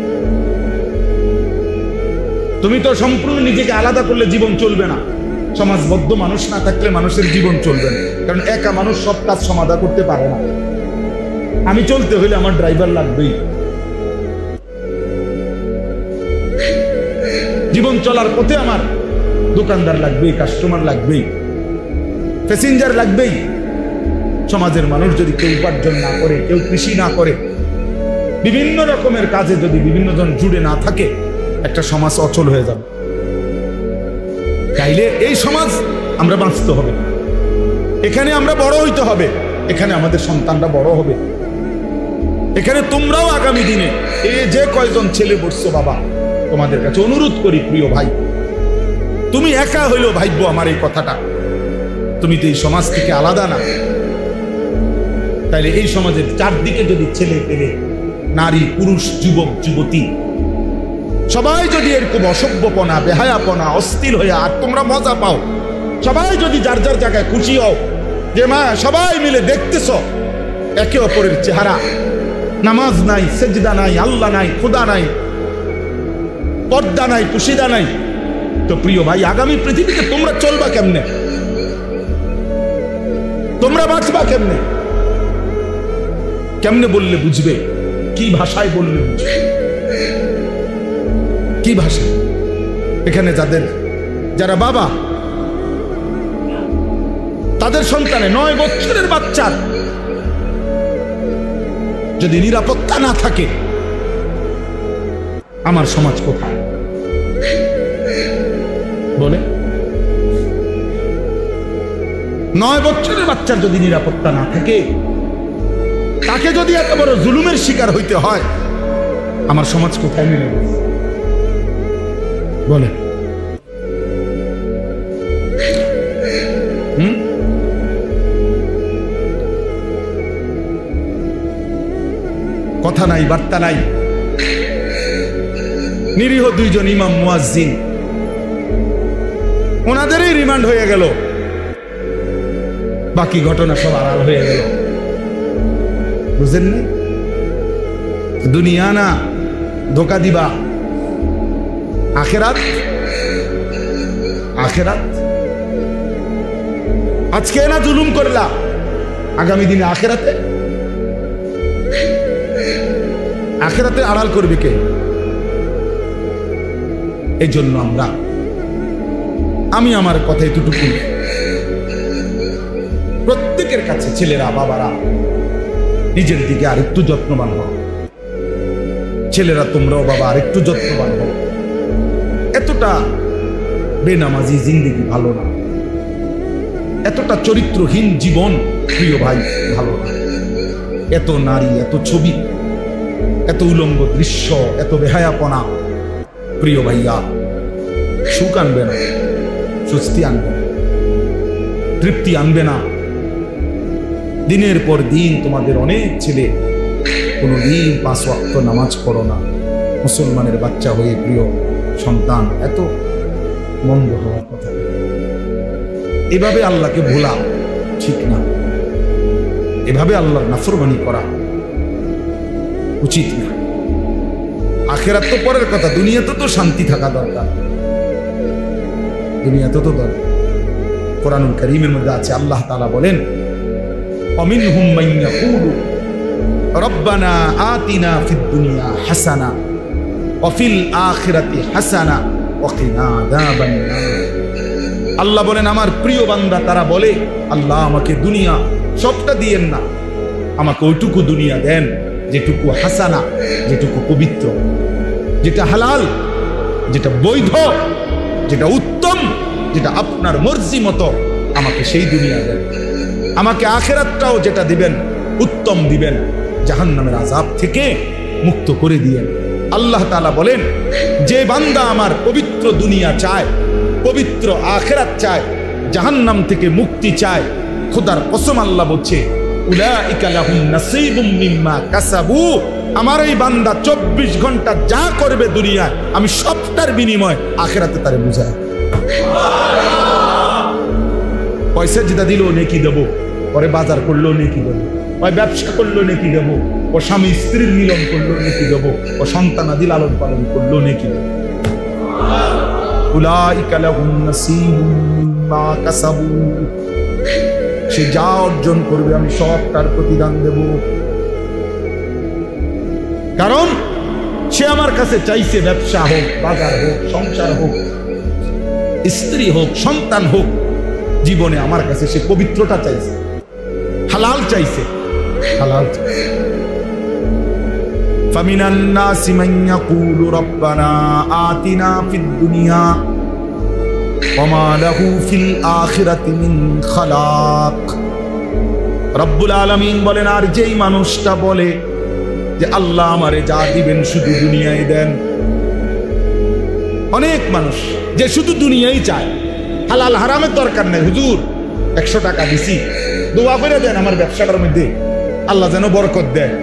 তুমি তো সম্পূর্ণ নিজেকে আলাদা করলে জীবন চলবে না। সমাজবদ্ধ মানুষ না থাকলে মানুষের জীবন চলবে না, কারণ একা মানুষ সব কাজ সমাধা করতে পারে না। আমি চলতে হইলে আমার ড্রাইভার লাগবেই, জীবন চলার পথে আমার দোকানদার লাগবেই, কাস্টমার লাগবেই, প্যাসেঞ্জার লাগবেই। সমাজের মানুষ যদি কেউ উপার্জন না করে, কেউ কৃষি না করে, বিভিন্ন রকমের কাজে যদি বিভিন্ন জন জুড়ে না থাকে, একটা সমাজ অচল হয়ে যাবে। তাইলে এই সমাজ আমরা বাঁচতে হবে, এখানে আমরা বড় হইতে হবে, এখানে আমাদের সন্তানরা বড় হবে, এখানে তোমরাও আগামী দিনে এই যে কয়জন ছেলে বসছো, বাবা তোমাদের কাছে অনুরোধ করি, প্রিয় ভাই, তুমি একা হইলেও ভাইব্য আমার এই কথাটা, তুমি তো এই সমাজ থেকে আলাদা না। তাইলে এই সমাজের চারদিকে যদি ছেলে পেলে, নারী, পুরুষ, যুবক, যুবতী সবাই যদি এরকম অসভ্যপনা, বেহায়াপনা, অস্থির হয়ে আর তোমরা মজা পাও, সবাই যদি যার যার জায়গায় খুশি হও যে মা সবাই মিলে দেখতেছ একে অপরের চেহারা, নামাজ নাই, সেজদা নাই, আল্লাহ নাই, খোদা নাই, পর্দা নাই, পুশিদা নাই, তো প্রিয় ভাই আগামী পৃথিবীতে তোমরা চলবা কেমনে? তোমরা বাঁচবা কেমনে? কেমনে বললে বুঝবে? কি ভাষায় বললে বুঝবে? কি ভাষা? এখানে যারা বাবা, তাদের সন্তানে 9 বছরের বাচ্চার যদি নিরাপত্তা না থাকে, আমার সমাজ কোথায়? বলে 9 বছরের বাচ্চার যদি নিরাপত্তা না থাকে, তাকে যদি এত বড় জুলুমের শিকার হইতে হয়, আমার সমাজ কোথায় নেমে গেছে? বলে কথা নাই, বার্তা নাই। নিরীহ 2 জন ইমাম মুয়াজ্জিন, ওনাদেরই রিমান্ড হয়ে গেল, বাকি ঘটনা সব আড়াল হয়ে গেল। বুঝেন না? দুনিয়া না ধোকা দিবা, আখেরাত। আখেরাত আজকে না জুলুম করলা, আগামী দিনে আখেরাতে আড়াল করবে কে? এই জন্য আমি আমার কথা এতটুকু প্রত্যেকের কাছে ছেলেরা বাবারা নিজের দিকে আরেকটু যত্নবান হও। ছেলেরা তোমরাও বাবা আরেকটু যত্নবান হও। এতটা বেনামাজি জিন্দেগি ভালো না, এতটা চরিত্রহীন জীবন প্রিয় ভাই ভালো না। এত নারী, এত ছবি, এত উলঙ্গ দৃশ্য, এত বেহায়াপনা প্রিয় ভাইয়া সুখ আনবে না, স্বস্তি আনবে না, তৃপ্তি আনবে না। দিনের পর দিন তোমাদের অনেক ছেলে কোনোদিন 5 ওয়াক্ত নামাজ পড়ো না, মুসলমানের বাচ্চা হয়ে প্রিয় সন্তান, এত মন্দ হওয়ার কথা। এভাবে আল্লাহকে ভোলা ঠিক না, এভাবে আল্লাহর নাফরমানি করা উচিত না। আখিরাত তো পরের কথা, দুনিয়াতে তো শান্তি থাকা দরকার, দুনিয়াতে তো দরকার। কোরআনুল কারীমের মধ্যে আছে, আল্লাহ তাআলা বলেন, অমিনহুম মান ইয়াকুলু রব্বানা আতিনা ফিদ দুনিয়া হাসানা ওয়া ফিল আখিরাতি হাসানা ওয়া কিনা আযাবান নার। আল্লাহ বলেন আমার প্রিয় বান্দা তারা বলে, আল্লাহ আমাকে দুনিয়া সবটা দিয়েন না, আমাকে ওইটুকু দুনিয়া দেন যেটুকু হাসানা, যেটুকু পবিত্র, যেটা হালাল, যেটা বৈধ, যেটা উত্তম, যেটা আপনার মর্জি মতো, আমাকে সেই দুনিয়া দেন। আমাকে আখিরাতটাও যেটা দিবেন উত্তম দিবেন, জাহান্নামের আযাব থেকে মুক্ত করে দিয়েন। আল্লাহ তাআলা বলেন, যে বান্দা আমার পবিত্র দুনিয়া চায়, পবিত্র আখিরাত চায়, জাহান্নাম থেকে মুক্তি চায়, খোদার কসম আল্লাহ বলছে, উলাইকা লাহুম নাসীবুম মিম্মা কাসাবু, আমার এই বান্দা 24 ঘন্টা যা করবে দুনিয়ায় আমি সবটার বিনিময় আখিরাতে তারে বুঝাই। পয়সা যেটা দিল নেকি দেবো, পরে বাজার করলো নেকি দেবো, ওই ব্যবসা করলো নেকি দেবো, ও স্বামী স্ত্রীর মিলন করলো নেকি দেবো, ও সন্তানাদি লালন পালন করলো নেকি দেবো। উলাইকা লাহুম নাসীবুম মিম্মা কাসাবু, সে যা অর্জন করবে আমি সবটার প্রতিদান দেব। কারণ সে আমার কাছে চাইছে, ব্যবসা হোক, বাজার হোক, সংসার হোক, স্ত্রী হোক, সন্তান হোক, জীবনে আমার কাছে সে পবিত্রতা চাইছে, হালাল চাইছে, হালাল চাইছে। ফামিনান নাসি মান ইয়াকুলু রব্বানা আতিনা ফিদ দুনিয়া ওয়া মা লাহু ফিল আখিরাতি মিন খালাক। রব্বুল আলামিন বলেন, আর যেই মানুষটা বলে যে আল্লাহ আমারে যা দিবেন শুধু দুনিয়ায় দেন। অনেক মানুষ যে শুধু দুনিয়াই চায়, হালাল হারামের দরকার নেই। হুজুর 100 টাকা দিছি, দোয়া করে দেন আমার ব্যবসাটার মধ্যে আল্লাহ যেন বরকত দেয়।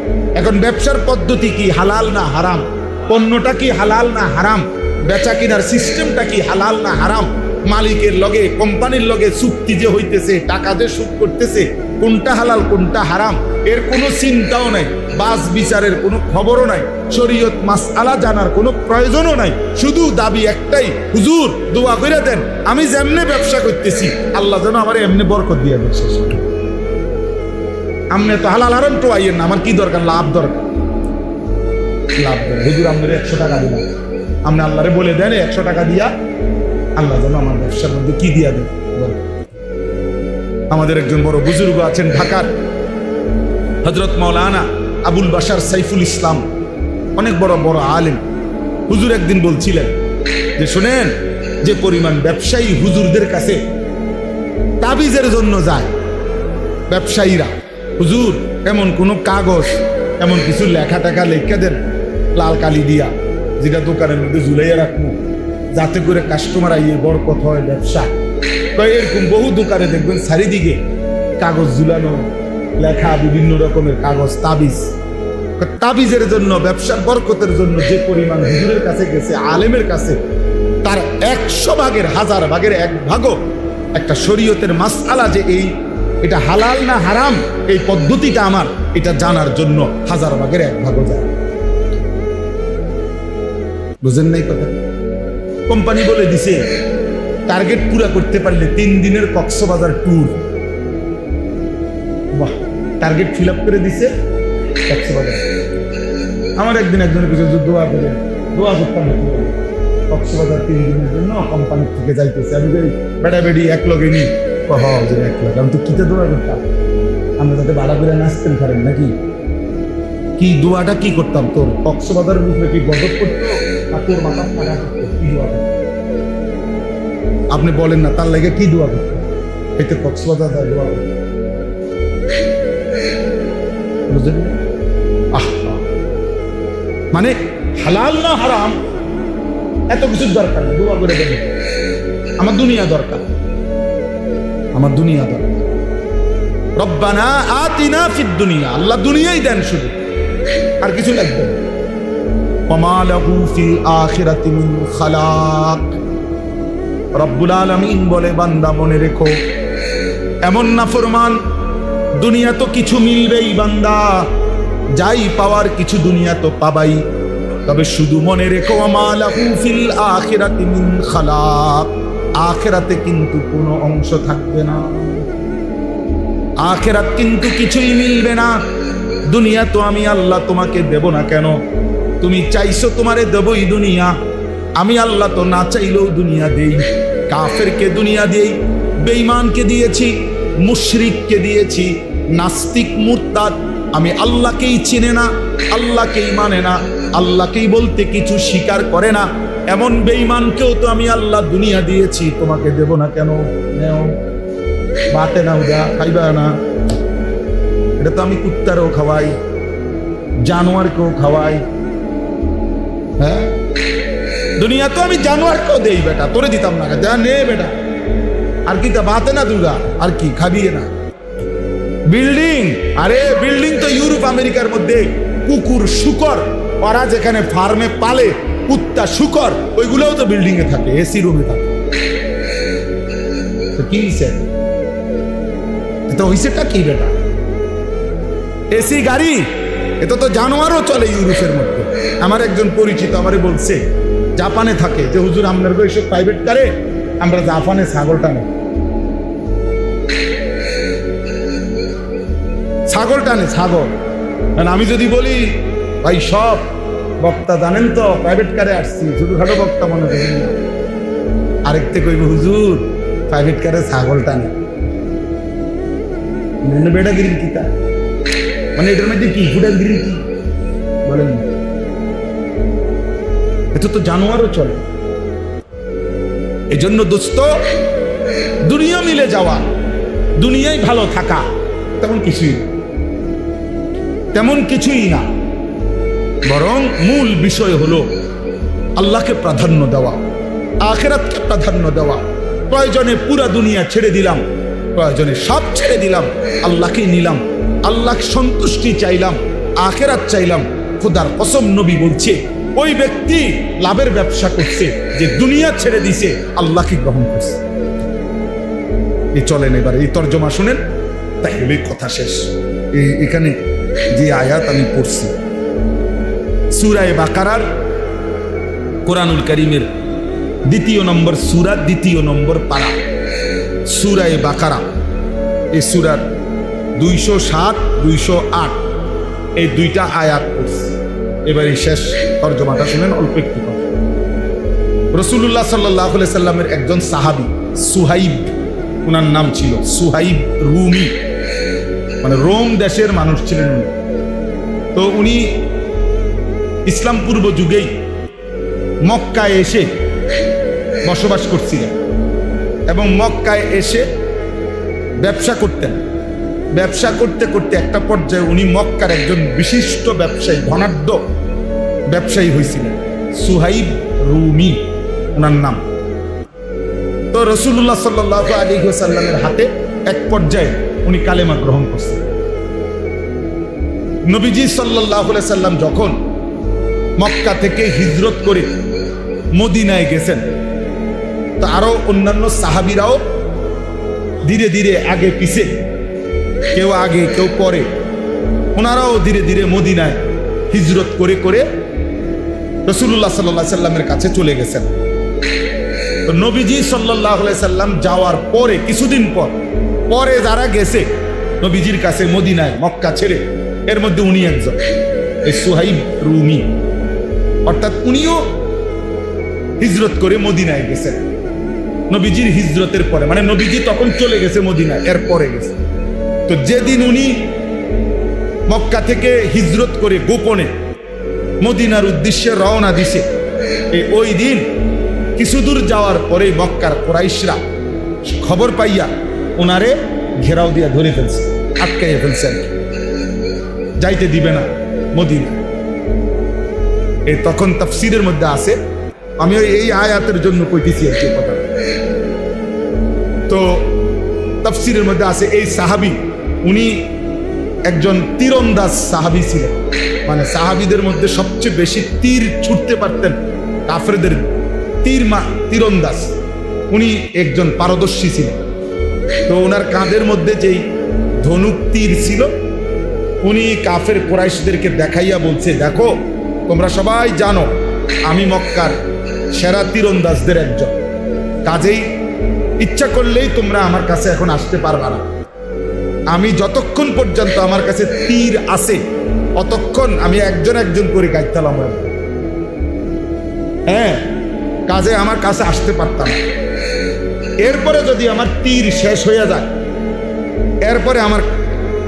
এখন ব্যবসার পদ্ধতি কি হালাল না হারাম? পণ্যটা কি হালাল না হারাম? বেচা কিনার সিস্টেমটা কি হালাল না হারাম? মালিকের লগে, কোম্পানির লগে চুক্তি যে হইতেছে, টাকা যে সুদ করতেছে, কোনটা হালাল কোনটা হারাম এর কোনো চিন্তাও নাই, বাস বিচারের কোনো খবরও নাই, শরীয়ত মাসআলা জানার কোনো প্রয়োজনও নাই। শুধু দাবি একটাই, হুজুর দোয়া করে দেন আমি যেমনে ব্যবসা করতেছি আল্লাহ যেন আমার এমনি বরকত দিয়ে দেন। আমনে তো হালাল হারাম তো আইয়েন না, আমার কি দরকার? লাভ দরকার, লাভ দরকার। হুজুর আপনার 100 টাকা দিলাম, আপনি আল্লাহরে বলে দেন 100 টাকা দিয়া আল্লাহ যেন আমার ব্যবসার মধ্যে কি দিয়া দেন। আমাদের একজন বড় বুজুর্গ আছেন ঢাকার, হযরত মাওলানা আবুল বাশার সাইফুল ইসলাম, অনেক বড় বড় আলেম। হুজুর একদিন বলছিলেন যে শুনেন, যে পরিমাণ ব্যবসায়ী হুজুরদের কাছে তাবিজের জন্য যায়, ব্যবসায়ীরা, হুজুর এমন কোন কাগজ, এমন কিছু লেখা টাকা লেখা দেন লাল কালি দিয়া, যেটা দোকানের মধ্যে ঝুলাইয়া রাখবো যাতে করে কাস্টমার আইয়ে বরকত হয় ব্যবসা। এরকম বহু দোকানে দেখবেন চারিদিকে কাগজ ঝুলানো, লেখা বিভিন্ন রকমের কাগজ, তাবিজ। তাবিজের জন্য, ব্যবসার বরকতের জন্য যে পরিমাণ হুজুরের কাছে গেছে, আলেমের কাছে, তার 100 ভাগের 1000 ভাগের 1 ভাগও একটা শরীয়তের মাসআলা যে এটা হালাল না হারাম, এই পদ্ধতিটা আমার এটা জানার জন্য 1000 ভাগের 1 ভাগও যায়। বুঝেন নাই কথা? কোম্পানি বলে দিছে টার্গেট পুরা করতে পারলে 3 দিনের কক্সবাজার ট্যুর। বাহ, টার্গেট ফিল আপ করে দিছে কক্সবাজার। আমার একদিন একজনের কিছু দোয়া করে, দোয়া করতাম কক্সবাজার 3 দিনের জন্য কোম্পানি থেকে যাইতেছে। আমি বেড়া বেড়ি এক লগে নি, এক লগে আমি তো কিতে দোয়া করতাম, আমরা যাতে বাড়া করে নাচতেন পারেন নাকি? কি দোয়াটা কি করতাম? তোর কক্সবাজারের উপরে কি গজব করতো আর তোর মাথা ফাঁকা করতো? কি দোয়া করতো আপনি বলেন না? তার লাগে কি দোয়া করতো? এতে কক্সবাজার দোয়া করতো, বুঝলেন? মানে হালাল না হারাম এত কিছুর দরকার নেই, দোয়া করে দেবেন আমার দুনিয়া দরকার, আমার দুনিয়া দরকার। রব্বানা আতিনা ফিদ দুনিয়া, আল্লাহ দুনিয়াই দেন শুধু, আর কিছু লাগবে না। ওমা লাহু ফিল আখিরাতি মিন খালাক। রব্বুল আলামিন বলে, বান্দা মনে রেখো, এমন নাফরমান দুনিয়া তো কিছু মিলবেই বান্দা, যাই পাওয়ার কিছু দুনিয়া তো পাবাই, তবে শুধু মনে রেখো ওমা লাহু ফিল আখিরাতি মিন খালাক, আখিরাতে কিন্তু কোনো অংশ থাকবে না, আখিরাত কিন্তু কিছুই মিলবে না। দুনিয়া তো আমি আল্লাহ তোমাকে দেব না কেন? তুমি চাইছো তোমারে দেবই দুনিয়া, আমি আল্লাহ তো না চাইলেও দুনিয়া দেই। কাফেরকে দুনিয়া দেই, বেঈমানকে দিয়েছি, মুশরিককে দিয়েছি, নাস্তিক মুরতাদ আমি আল্লাহকেই চিনে না, আল্লাহকেই মানে না, আল্লাহকেই বলতে কিছু স্বীকার করে না, এমন বেঈমানকেও তো আমি আল্লাহ দুনিয়া দিয়েছি, তোমাকে দেব না কেন? নেও, বাতে না উদা খাইবা না, এটা তো আমি কুত্তারও খাওয়াই, জানোয়ারকেও খাওয়াই। হ্যাঁ, দুনিয়া তো আমি জানোয়ারকেও দেই, বেটা তোরে দিতাম না, যা নে বেটা, আর কি তা বাতে না দুগা, আর কি খাবি না? বিল্ডিং, আরে বিল্ডিং তো ইউরোপ আমেরিকার মধ্যে কুকুর শুকর ওরা যেখানে ফার্মে পালে কুত্তা শুকর, ওইগুলোও তো বিল্ডিং এ থাকে, এসি রুমে থাকে। তো কি এটা হইছেটা কি বেটা? এসি গাড়ি, এটা তো জানোয়ারও চলে ইউরোপের মধ্যে। আমার একজন পরিচিত আমারে বলছে, জাপানে থাকে, যে হুজুর আপনার বয়সে প্রাইভেট কারে আমরা জাপানে ছাগলটা নেই, ছাগল টানে, ছাগল। আমি যদি বলি ভাই সব বক্তা জানেন তো প্রাইভেট কারে আসছি, ছোটখাটো বক্তা মনে করেন না, আরেকতে কইব হুজুর প্রাইভেট কারে ছাগল টানে, বেটা গিরি কি তা মানে এটার মধ্যে কি ফুটার গিরি কি বলেন? এটা তো জানোয়ারও চলে। এই জন্য দোস্ত, দুনিয়া মিলে যাওয়া, দুনিয়ায় ভালো থাকা তেমন কিছুই না, তেমন কিছুই না, বরং মূল বিষয় হলো আল্লাহকে প্রাধান্য দেওয়া, আখিরাতকে প্রাধান্য দেওয়া। প্রয়োজনে পুরা দুনিয়া ছেড়ে দিলাম, প্রয়োজনে সব ছেড়ে দিলাম, আল্লাহকে নিলাম, আল্লাহ সন্তুষ্টি চাইলাম, আখিরাত চাইলাম। খোদার কসম নবী বলছে, ওই ব্যক্তি লাভের ব্যবসা করছে যে দুনিয়া ছেড়ে দিছে, আল্লাহকে গ্রহণ করছে। এই চলেন এবার এই তর্জমা শুনেন, তাহলে কথা শেষ। এখানে যে আয়াত আমি পড়ছি সূরা বাকারার, কোরআনুল কারীমের 2 নম্বর সূরা, 2 নম্বর পারা, সূরা বাকারা। এই সূরার 207, 208 এই দুইটা আয়াত পড়ছি। এবার এই শেষ তর্জমাটা শুনেন, অল্প একটু কথা। রাসূলুল্লাহ সাল্লাল্লাহু আলাইহি সাল্লামের একজন সাহাবী সুহাইব, ওনার নাম ছিল সুহাইব রুমি, মানে রোম দেশের মানুষ ছিলেন উনি। তো উনি ইসলাম পূর্ব যুগেই মক্কায় এসে বসবাস করছিলেন এবং মক্কায় এসে ব্যবসা করতেন। ব্যবসা করতে করতে একটা পর্যায়ে উনি মক্কার একজন বিশিষ্ট ব্যবসায়ী, ধনাঢ্য ব্যবসায়ী হয়েছিলেন, সুহাইব রুমি ওনার নাম। তো রাসূলুল্লাহ সাল্লাল্লাহু আলাইহি ওয়াসাল্লামের হাতে এক পর্যায়ে উনি কালেমা গ্রহণ করছেন। নবীজি সাল্লাল্লাহু আলাইহি সাল্লাম যখন মক্কা থেকে হিজরত করে মদিনায় গেছেন, তো আরো অন্যান্য সাহাবীরাও ধীরে ধীরে আগে পিছে, কেউ আগে কেউ পরে, ওনারাও ধীরে ধীরে মদিনায় হিজরত করে করে রাসূলুল্লাহ সাল্লাল্লাহু আলাইহি সাল্লামের কাছে চলে গেছেন। তো নবীজি সাল্লাল্লাহু আলাইহি সাল্লাম যাওয়ার পরে কিছুদিন পরে যারা গেছে নবীজির কাছে মদিনায় মক্কা ছেড়ে, এর মধ্যে উনি একজন, এই সুহাইব রুমি, অর্থাৎ উনিও হিজরত করে মদিনায় গেছেন নবীজির হিজরতের পরে, মানে নবীজি তখন চলে গেছে মদিনায়, এর পরে গেছে। তো যেদিন উনি মক্কা থেকে হিজরত করে গোপনে মদিনার উদ্দেশ্যে রওনা দিছে, ওই দিন কিছু দূর যাওয়ার পরে মক্কার কুরাইশরা খবর পাইয়া ওনারে ঘেরাও দিয়া ধরে ফেলছে, আটকাইয়া ফেলছে, যাইতে দিবে না মদিনা। তখন তাফসীরের মধ্যে আছে, আমি এই আয়াতের জন্য কইতেছি আর কি কথা। তো তাফসীরের মধ্যে আছে এই সাহাবী উনি একজন তীরন্দাজ সাহাবী ছিলেন, মানে সাহাবীদের মধ্যে সবচেয়ে বেশি তীর ছুটতে পারতেন, কাফেরদের তীরন্দাজ উনি একজন পারদর্শী ছিলেন। তো ওনার কাঁধের মধ্যে যেই ধনুক তীর ছিল, উনি কাফের কুরাইশদেরকে দেখাইয়া বলছে, দেখো তোমরা সবাই জানো আমি মক্কার সেরা তীরন্দাজদের একজন, কাজেই ইচ্ছা করলেই তোমরা আমার কাছে এখন আসতে পারবা না। আমি যতক্ষণ পর্যন্ত আমার কাছে তীর আছে অতক্ষণ আমি একজন একজন করে গাইতালাম। হ্যাঁ, কাজে আমার কাছে আসতে পারতাম। এরপরে যদি আমার তীর শেষ হয়ে যায়, এরপরে আমার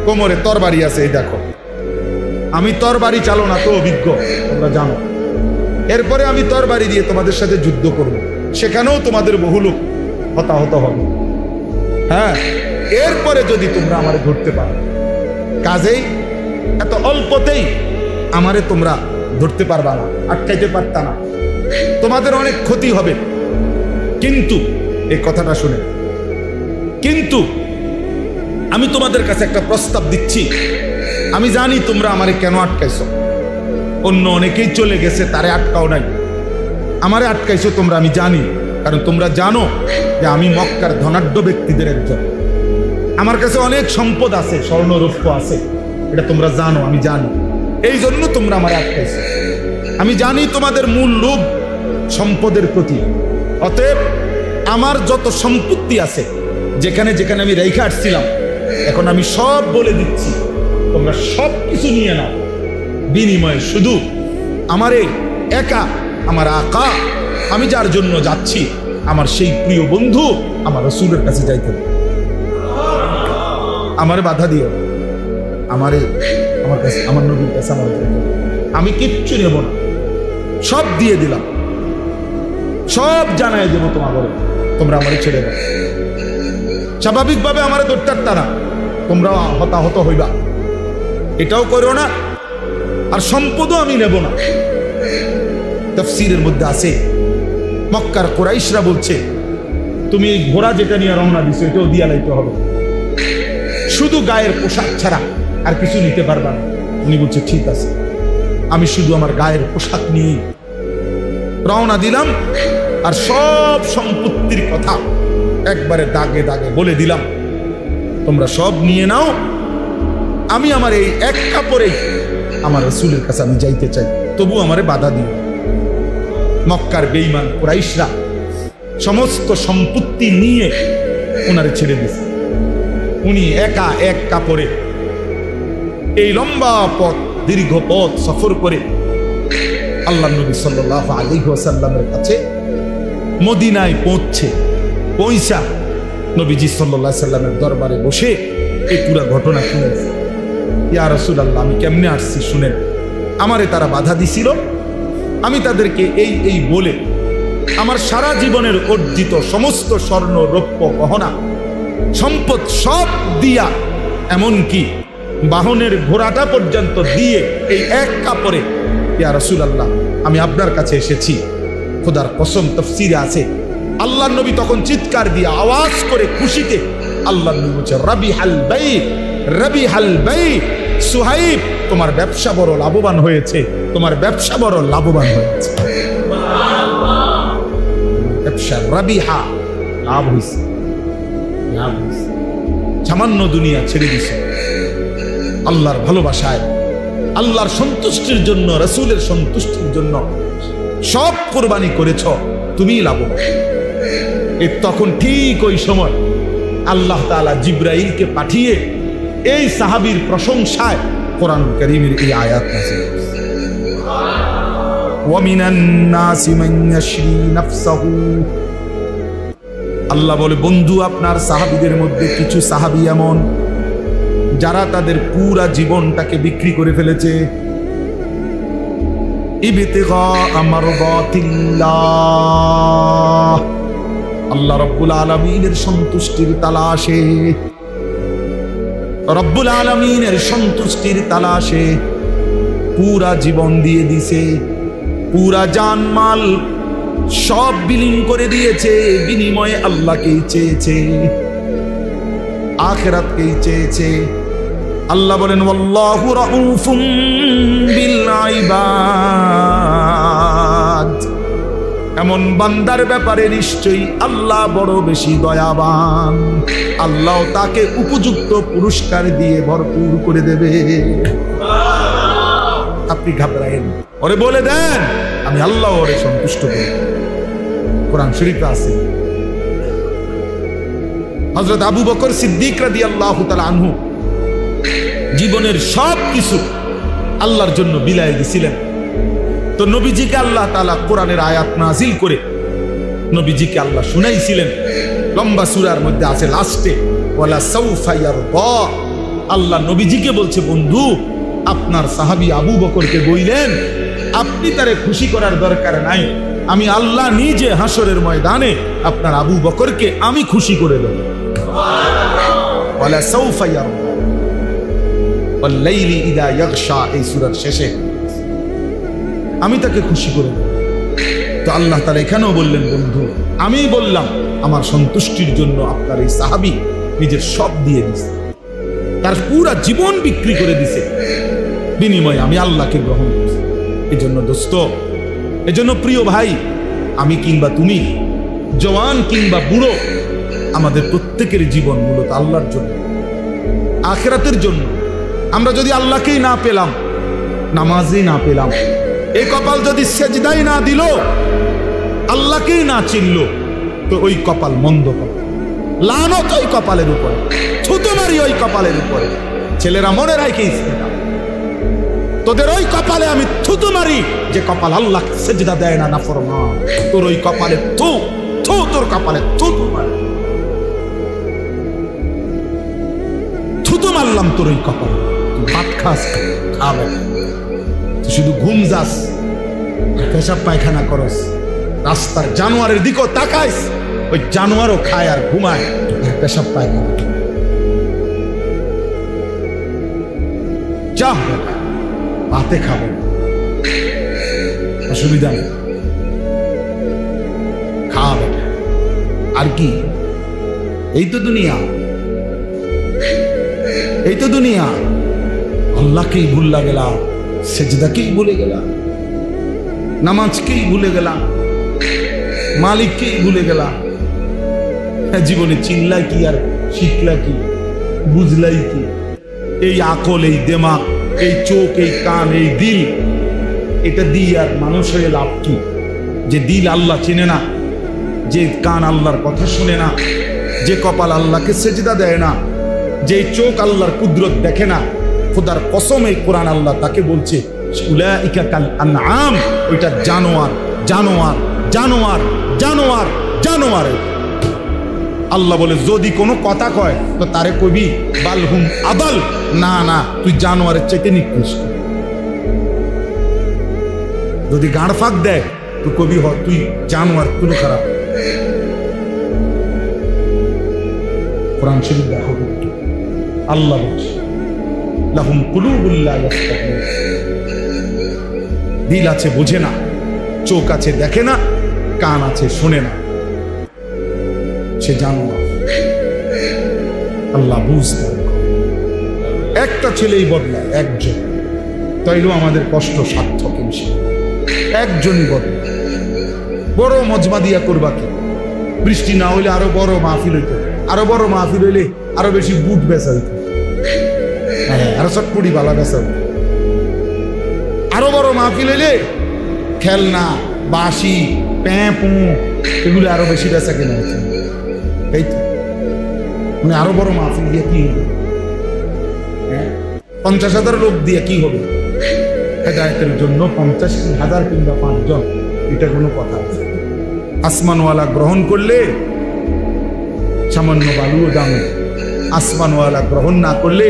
কোমরে তরবারি আছে, এই দেখো আমি তরবারি চালনা তো অভিজ্ঞ, তোমরা জানো। এরপরে আমি তরবারি দিয়ে তোমাদের সাথে যুদ্ধ করব, সেখানেও তোমাদের বহু লোক হতাহত হবে। হ্যাঁ, এরপরে যদি তোমরা আমারে ধরতে পারো, কাজেই এত অল্পতেই আমারে তোমরা ধরতে পারবা না, আটকাইতে পারতা না, তোমাদের অনেক ক্ষতি হবে। কিন্তু এই কথাটা শুনে, কিন্তু আমি তোমাদের কাছে একটা প্রস্তাব দিচ্ছি, আমি জানি তোমরা আমারে কেন আটকাইছো, অন্য অনেকেই চলে গেছে তারে আটকাও নাই, আমারে আটকাইছো তোমরা আমি জানি, কারণ তোমরা জানো যে আমি মক্কার ধনাঢ্য ব্যক্তিদের একজন, আমার কাছে অনেক সম্পদ আছে, স্বর্ণ রৌপ্য আছে, এটা তোমরা জানো, আমি জানি, এই জন্য তোমরা আমারে আটকাইছো। আমি জানি তোমাদের মূল লোভ সম্পদের প্রতি, অতএব আমার যত সম্পত্তি আছে যেখানে যেখানে আমি রেখে আসছিলাম, এখন আমি সব বলে দিচ্ছি, তোমরা সব কিছু নিয়ে নাও, বিনিময়ে শুধু আমারে একা আমার আকা, আমি যার জন্য যাচ্ছি, আমার সেই প্রিয় বন্ধু আমার রাসূলের কাছে যাইতে, আমারে বাধা দিও, আমারে আমার কাছে, আমার নবীর কাছে আমার যাইতে, আমি কিচ্ছু নেব না, সব দিয়ে দিলাম, সব জানাই দেবো তোমাদের, তোমরা আমারে ছেড়ে দাও। স্বাভাবিকভাবে আমারে ধরতে পারতা না, তোমরা হতাহত হইবা, এটাও করো না, আর সম্পদও আমি নেব না। তাফসীরের মধ্যে আছে মক্কার কুরাইশরা বলছে, তুমি এই ঘোড়া যেটা নিয়ে রওনা দিছো এটাও দিয়া লাইতে হবে, শুধু গায়ের পোশাক ছাড়া আর কিছু নিতে পারবা না। উনি বলছে ঠিক আছে, আমি শুধু আমার গায়ের পোশাক নিয়ে রওনা দিলাম, আর সব সম্পত্তির কথা একবারে দাগে দাগে বলে দিলাম, তোমরা সব নিয়ে নাও, আমি আমার এই এক কাপড়েই আমার রাসূলের কাছে আমি যাইতে চাই, তবু আমারে বাধা দিও। মক্কার বেঈমান কুরাইশরা সমস্ত সম্পত্তি নিয়ে ওনারে ছেড়ে দিয়েছে, উনি একা এক কাপড়ে এই লম্বা পথ, দীর্ঘ পথ সফর করে আল্লাহ নবী সাল্লাল্লাহু আলাইহি ওয়াসাল্লামের কাছে মদিনায় পৌঁছা নবীজি সাল্লাল্লাহু আলাইহি ওয়াসাল্লামের দরবারে বসে এই পুরো ঘটনা শুনেছে। ইয়া রাসূলুল্লাহ, আমি কেমনে আসছি শুনেন, আমারে তারা বাধা দিছিল, আমি তাদেরকে এই বলে আমার সারা জীবনের অর্জিত সমস্ত স্বর্ণ রৌপ্য গহনা সম্পদ সব দিয়া, এমনকি বাহনের ঘোড়াটা পর্যন্ত দিয়ে এই এক কাপড়ে, ইয়া রাসূলুল্লাহ আমি আপনার কাছে এসেছি। খোদার কসম, তাফসীরে আছে আল্লাহর নবী তখন চিৎকার দিয়ে আওয়াজ করে খুশিতে আল্লাহর নবী বলছে, রাবিহাল বাই, রাবিহাল বাই, সুহাইব তোমার ব্যবসা বড় লাভবান হয়েছে, তোমার ব্যবসা বড় লাভবান হয়েছে, ব্যবসা রাবিহা, লাভ হয়েছে, লাভ হয়েছে। সামান্য দুনিয়া ছেড়ে দিছে আল্লাহর ভালোবাসায়, আল্লাহর সন্তুষ্টির জন্য, রাসূলের সন্তুষ্টির জন্য সব কুরবানি করেছ, তুমি লাভবান। তখন ঠিক ওই সময় আল্লাহ তাআলা জিবরাইলকে পাঠিয়ে এই সাহাবীর প্রশংসায় কোরআন কারীমের এই আয়াত নাযিল করেছেন, ওয়া মিনান নাসি মান ইয়াশরি নাফসাহু। আল্লাহ বলে, বন্ধু আপনার সাহাবীদের মধ্যে কিছু সাহাবী এমন যারা তাদের পুরা জীবনটাকে বিক্রি করে ফেলেছে ইবতিগা মারদাতিল্লাহ, আল্লাহ রাব্বুল আলামিনের সন্তুষ্টির তালাশে, রব্বুল আলামিনের সন্তুষ্টির তালাশে পুরা জীবন দিয়ে দিছে, পুরা জানমাল সব বিলীন করে দিয়েছে, বিনিময়ে আল্লাহকেই চেয়েছে, আখিরাতকেই চেয়েছে। আল্লাহ বলেন ওয়াল্লাহু রাউফুম বিল ইবাদ, এমন বান্দার ব্যাপারে নিশ্চয়ই আল্লাহ বড় বেশি দয়াবান, আল্লাহ তাকে উপযুক্ত পুরস্কার দিয়ে ভরপুর করে দেবে। আপনি ঘাবড়ায়েন, ওরে বলে দেন আমি আল্লাহ ওরে সন্তুষ্ট করব। কোরআন শরীফে আছে হযরত আবু বকর সিদ্দিক রাদিয়াল্লাহু তাআলা আনহু জীবনের সব কিছু আল্লাহর জন্য বিলায় দিয়েছিলেন। তো নবীজিকে আল্লাহ তাআলা কোরআনের আয়াত নাজিল করে নবীজিকে আল্লাহ শুনাইছিলেন। লম্বা সূরার মধ্যে আছে লাস্টে ওয়ালা সাউফা ইয়ারদা, আল্লাহ নবীজিকে বলছে বন্ধু আপনার সাহাবী আবু বকরকে বললেন আপনি তারে খুশি করার দরকার নাই, আমি আল্লাহ নিজে হাসরের ময়দানে আপনার আবু বকরকে আমি খুশি করে দেব। ওয়ালা সাউফা ইয়ারদা ওয়াল লাইলি ইযা ইয়াগশা, এই সূরার শেষে আমি তাকে খুশি করে দেব। তো আল্লাহ তাআলা এখানেও বললেন বন্ধু আমি বললাম আমার সন্তুষ্টির জন্য আপনার এই সাহাবী নিজের সব দিয়ে দিয়েছে, তার পুরা জীবন বিক্রি করে দিয়েছে, বিনিময়ে আমি আল্লাহকে গ্রহণ করছি। এজন্য দোস্ত, এজন্য প্রিয় ভাই, আমি কিংবা তুমি, জওয়ান কিংবা বুড়ো, আমাদের প্রত্যেকের জীবন মূলত আল্লাহর জন্য, আখিরাতের জন্য। আমরা যদি আল্লাহকেই না পেলাম, নামাজই না পেলাম, এই কপাল যদি সেজদাই না দিল, আল্লাহকেই না চিনল, তো ওই কপাল মন্দ কপাল, লানত ওই কপালের উপরে, থুতু মারি ওই কপালের উপরে। ছেলেরা মনে রাখিস তোদের ওই কপালে আমি থুতু মারি যে কপাল আল্লাহ সেজদা দেয় না, নাফরমান। তোর ওই কপালে থু থু, তোর কপালে থুতু মারি, থুতু মারলাম তোর ওই কপালে। তুই ভাত খাস, খাবে, তুই শুধু ঘুম যাস, পেশাব পায়খানা করস, রাস্তার জানোয়ারের দিকেও তাকাইস, ওই জানোয়ারও খায় আর ঘুমায়, পেশাব পায়খানা। যা ভাতে খাবে, অসুবিধা নেই, খাবে। আর কি, এই তো দুনিয়া, এই তো দুনিয়া। আল্লাহকেই ভুললা গেলা, সেজদাকেই ভুলে গেলা, নামাজকেই ভুলে গেলা, মালিককেই ভুলে গেলা। জীবনে চিনলা কি আর শিখলা কি, বুঝলাই কি? এই আকল, এই দেমাগ, এই চোখ, এই কান, এই দিল, এটা দিয়ে আর মানুষের লাভ কি? যে দিল আল্লাহ চিনে না, যে কান আল্লাহর কথা শুনে না, যে কপাল আল্লাহকে সেজদা দেয় না, যে চোখ আল্লাহর কুদরত দেখে না, খোদার কসম এই কোরআন আল্লাহ তাকে বলছে উলাইকা কাল আনআম, ওইটা জানোয়ার, জানোয়ার, জানোয়ার, জানোয়ার, জানোয়ার। আল্লাহ বলে যদি কোনো কথা কয় তো তারে কবি বালহুম আদাল, না না তুই জানোয়ারের চাইতে নিকৃষ্ট। যদি গাঁড় ফাঁক দেয় তো কবি হ তুই জানোয়ার, তুই খারাপ। কোরআন শরীফ দেখো, আল্লাহ বলছে লাহুম কুলুবুল লা ইয়াফকাহুন, দিল আছে বোঝে না, চোখ আছে দেখে না, কান আছে শোনে না, সে জানোয়ার। আল্লাহ বুঝতে একটা ছেলেই বদলায়, একজন, তাইলেও আমাদের কষ্ট সার্থক ইনশাআল্লাহ। একজনই বদলায়, বড় মজমা দিয়া করবা কি? বৃষ্টি না হইলে আরো বড় মাহফিল হইতো, আরো বড় মাহফিল হইলে আরো বেশি বুট বেচা হইতো, আরো চটপটি বালা বেচা হইতো, আরো বড় মাহফিল হইলে খেলনা, বাঁশি, প্যাঁপু, এগুলো আরো বেশি বেচা কেনা হইতো। এই তো মানে আরো বড় মাহফিল দিয়ে কি হবে? 50,000 লোক দিয়ে কি হবে? হেদায়েতের জন্য 50,000 কিংবা 5 জন, এটা কোনো কথা আছে? আসমানওয়ালা গ্রহণ করলে সামান্য বালুও দাম, আসমানওয়ালা গ্রহণ না করলে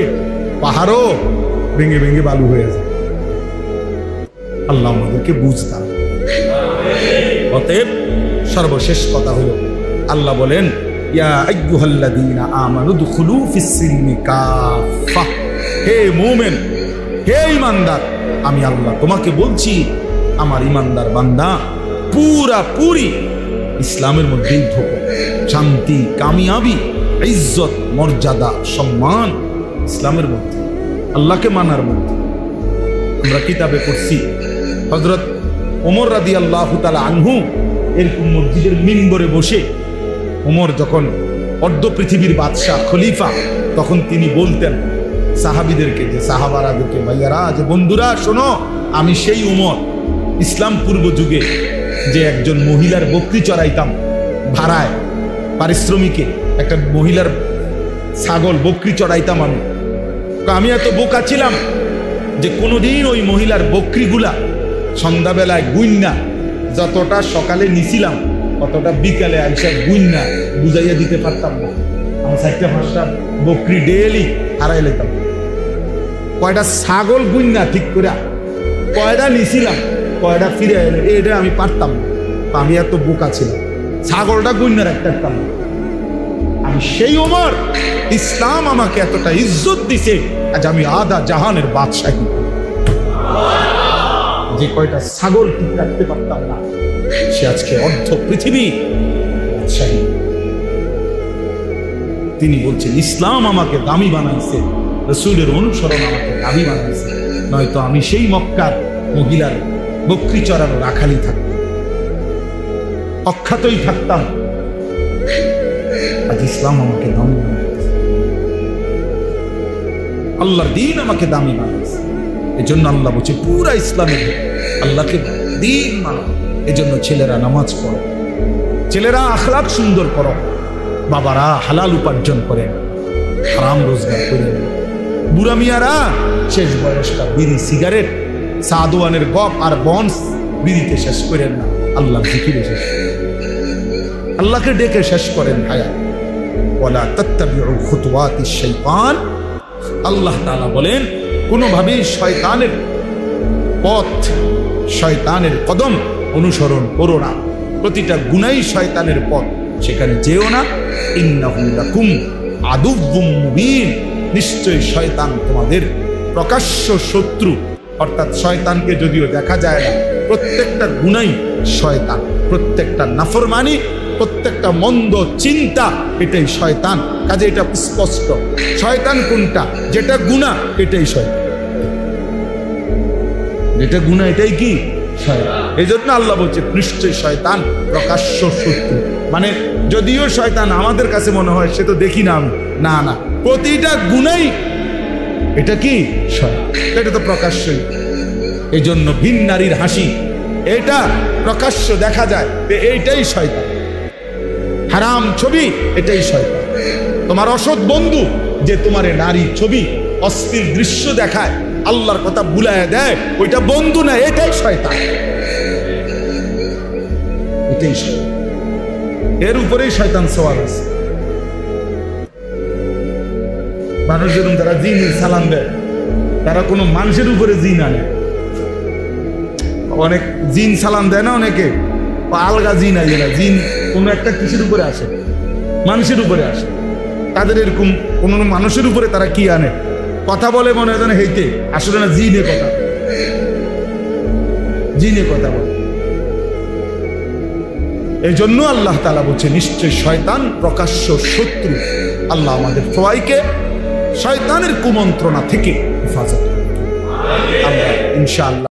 পাহাড়ও ভেঙে ভেঙে বালু হয়ে যায়। আল্লাহ আমাদেরকে বুঝতাম। অতএব সর্বশেষ কথা হলো, আল্লাহ বলেন ইয়া আইয়ুহাল্লাযীনা আমানু দুখুলু ফিস-সিলমি কাফা। হে মুমিন, হে ঈমানদার, আমি আল্লাহ তোমাকে বলছি আমার ঈমানদার বান্দা পুরি ইসলামের মধ্যেই ঢোকো। শান্তি, কামিয়াবি, ইজ্জত, মর্যাদা, সম্মান ইসলামের মধ্যে, আল্লাহকে মানার মধ্যে। আমরা কিতাবে পড়ছি হযরত ওমর রাদিয়াল্লাহু তাআলা আনহু এরকম মসজিদের মিম্বরে বসে, ওমর যখন অর্ধ পৃথিবীর বাদশাহ খলিফা, তখন তিনি বলতেন সাহাবীদেরকে, যে সাহাবারাদেরকে, ভাইয়ারা, যে বন্ধুরা শোনো, আমি সেই ওমর ইসলাম পূর্ব যুগে যে একজন মহিলার বকরি চড়াইতাম ভাড়ায়, পারিশ্রমিকে একটা মহিলার ছাগল বকরি চড়াইতাম। আমি এত বোকা ছিলাম যে কোনোদিন ওই মহিলার বকরিগুলা সন্ধ্যাবেলায় গুইন্না যতটা সকালে নিছিলাম অতটা বিকালে আইসা গুইন্না বুঝাইয়া দিতে পারতাম না। আমার 4-5টা বকরি ডেলি হারাই লেতাম। কয়টা ছাগল গুইন্না ঠিক করে কয়টা নিছিলাম, কয়টা ফিরে এলে, এটা আমি পারতাম না। আমি এত বোকা ছিলাম, ছাগলটা গুইন্না রাখতে পারতাম না। আমি সেই ওমর, ইসলাম আমাকে এতটা ইজ্জত দিছে আজ আমি আধা জাহানের বাদশাহী। যে কয়টা ছাগল ঠিক রাখতে পারতাম না, সে আজকে অর্ধ পৃথিবী বাদশাহী। তিনি বলছেন ইসলাম আমাকে দামি বানাইছে, রাসূলের অনুসরণ আমাকে দামি বানাইছে, নয়তো আমি সেই মক্কার মহিলার বকরি চড়ানো রাখালি থাকতাম, অখ্যাতই থাকতাম। আজ ইসলাম আমাকে দামি বানাইছে, আল্লাহর দ্বীন আমাকে দামি বানাইছে। এজন্য আল্লাহ বলছে পুরা ইসলামের আল্লাহকে দ্বীন মানো। এজন্য ছেলেরা নামাজ পড়ো, ছেলেরা আখলাক সুন্দর করো, বাবারা হালাল উপার্জন করেন, হারাম রোজগার করেন, বুড়া মিয়ারা শেষ বয়সটা বিড়ি, সিগারেট, সাদওয়ানের গপ আর বন্স বিড়িতে শেষ করেন না, আল্লাহর জিকিরে শেষ করেন, আল্লাহকে ডেকে শেষ করেন। হায়া ওয়ালা তাত্তাবিউ খুতুওয়াতিশ শাইতান। আল্লাহ তাআলা বলেন কোনোভাবেই শয়তানের পথ, শয়তানের কদম অনুসরণ করো না। প্রতিটা গুনাহই শয়তানের পথ, সেখানে যেও না। ইন্নাহু লাকুম আদুউম মুবিন। নিশ্চয়ই শয়তান তোমাদের প্রকাশ্য শত্রু। অর্থাৎ শয়তানকে যদিও দেখা যায় না, প্রত্যেকটা গুনাহই শয়তান, প্রত্যেকটা নাফরমানি, প্রত্যেকটা মন্দ চিন্তা, এটাই শয়তান। কাজে এটা স্পষ্ট শয়তান কোনটা, যেটা গুনাহ এটাই শয়তান, যেটা গুনাহ এটাই কি শয়তান। এই জন্য আল্লাহ বলছে নিশ্চয়ই শয়তান প্রকাশ্য শত্রু। মানে যদিও শয়তান আমাদের কাছে মনে হয় সে তো দেখি না আমি, না না, প্রতিটা গুনাহই এটা কি শয়তান, এটা তো প্রকাশ্যই। এই জন্য ভিন নারীর হাসি এটা প্রকাশ্য দেখা যায়, এইটাই শয়তান। হারাম ছবি এটাই শয়তান। তোমার অসৎ বন্ধু যে তোমার নারী ছবি, অশ্লীল দৃশ্য দেখায়, আল্লাহর কথা ভুলায় দেয়, ওইটা বন্ধু না, এটাই শয়তান, এটাই শয়তান। এর উপরেই শয়তান সওয়ার আছে। মানুষ যেরকম তারা জিনের সালাম দেয়, তারা কোনো মানুষের উপরে জিন আনে। অনেক জিন সালাম দেয় না, অনেকে আলগা জিন আইয়ে না, জিন কোনো একটা কিসের উপরে আসে, মানুষের উপরে আসে। তাদের এরকম কোন মানুষের উপরে তারা কি আনে, কথা বলে মনে হয় যেন হেইতে, আসলে না জিনে কথা, জিনে কথা বলে। এই জন্য আল্লাহ তাআলা বলছে নিশ্চয় শয়তান প্রকাশ্য শত্রু। আল্লাহ আমাদের সবাইকে শয়তানের কুমন্ত্রণা থেকে হেফাজত করুন। আমরা ইনশাআল্লাহ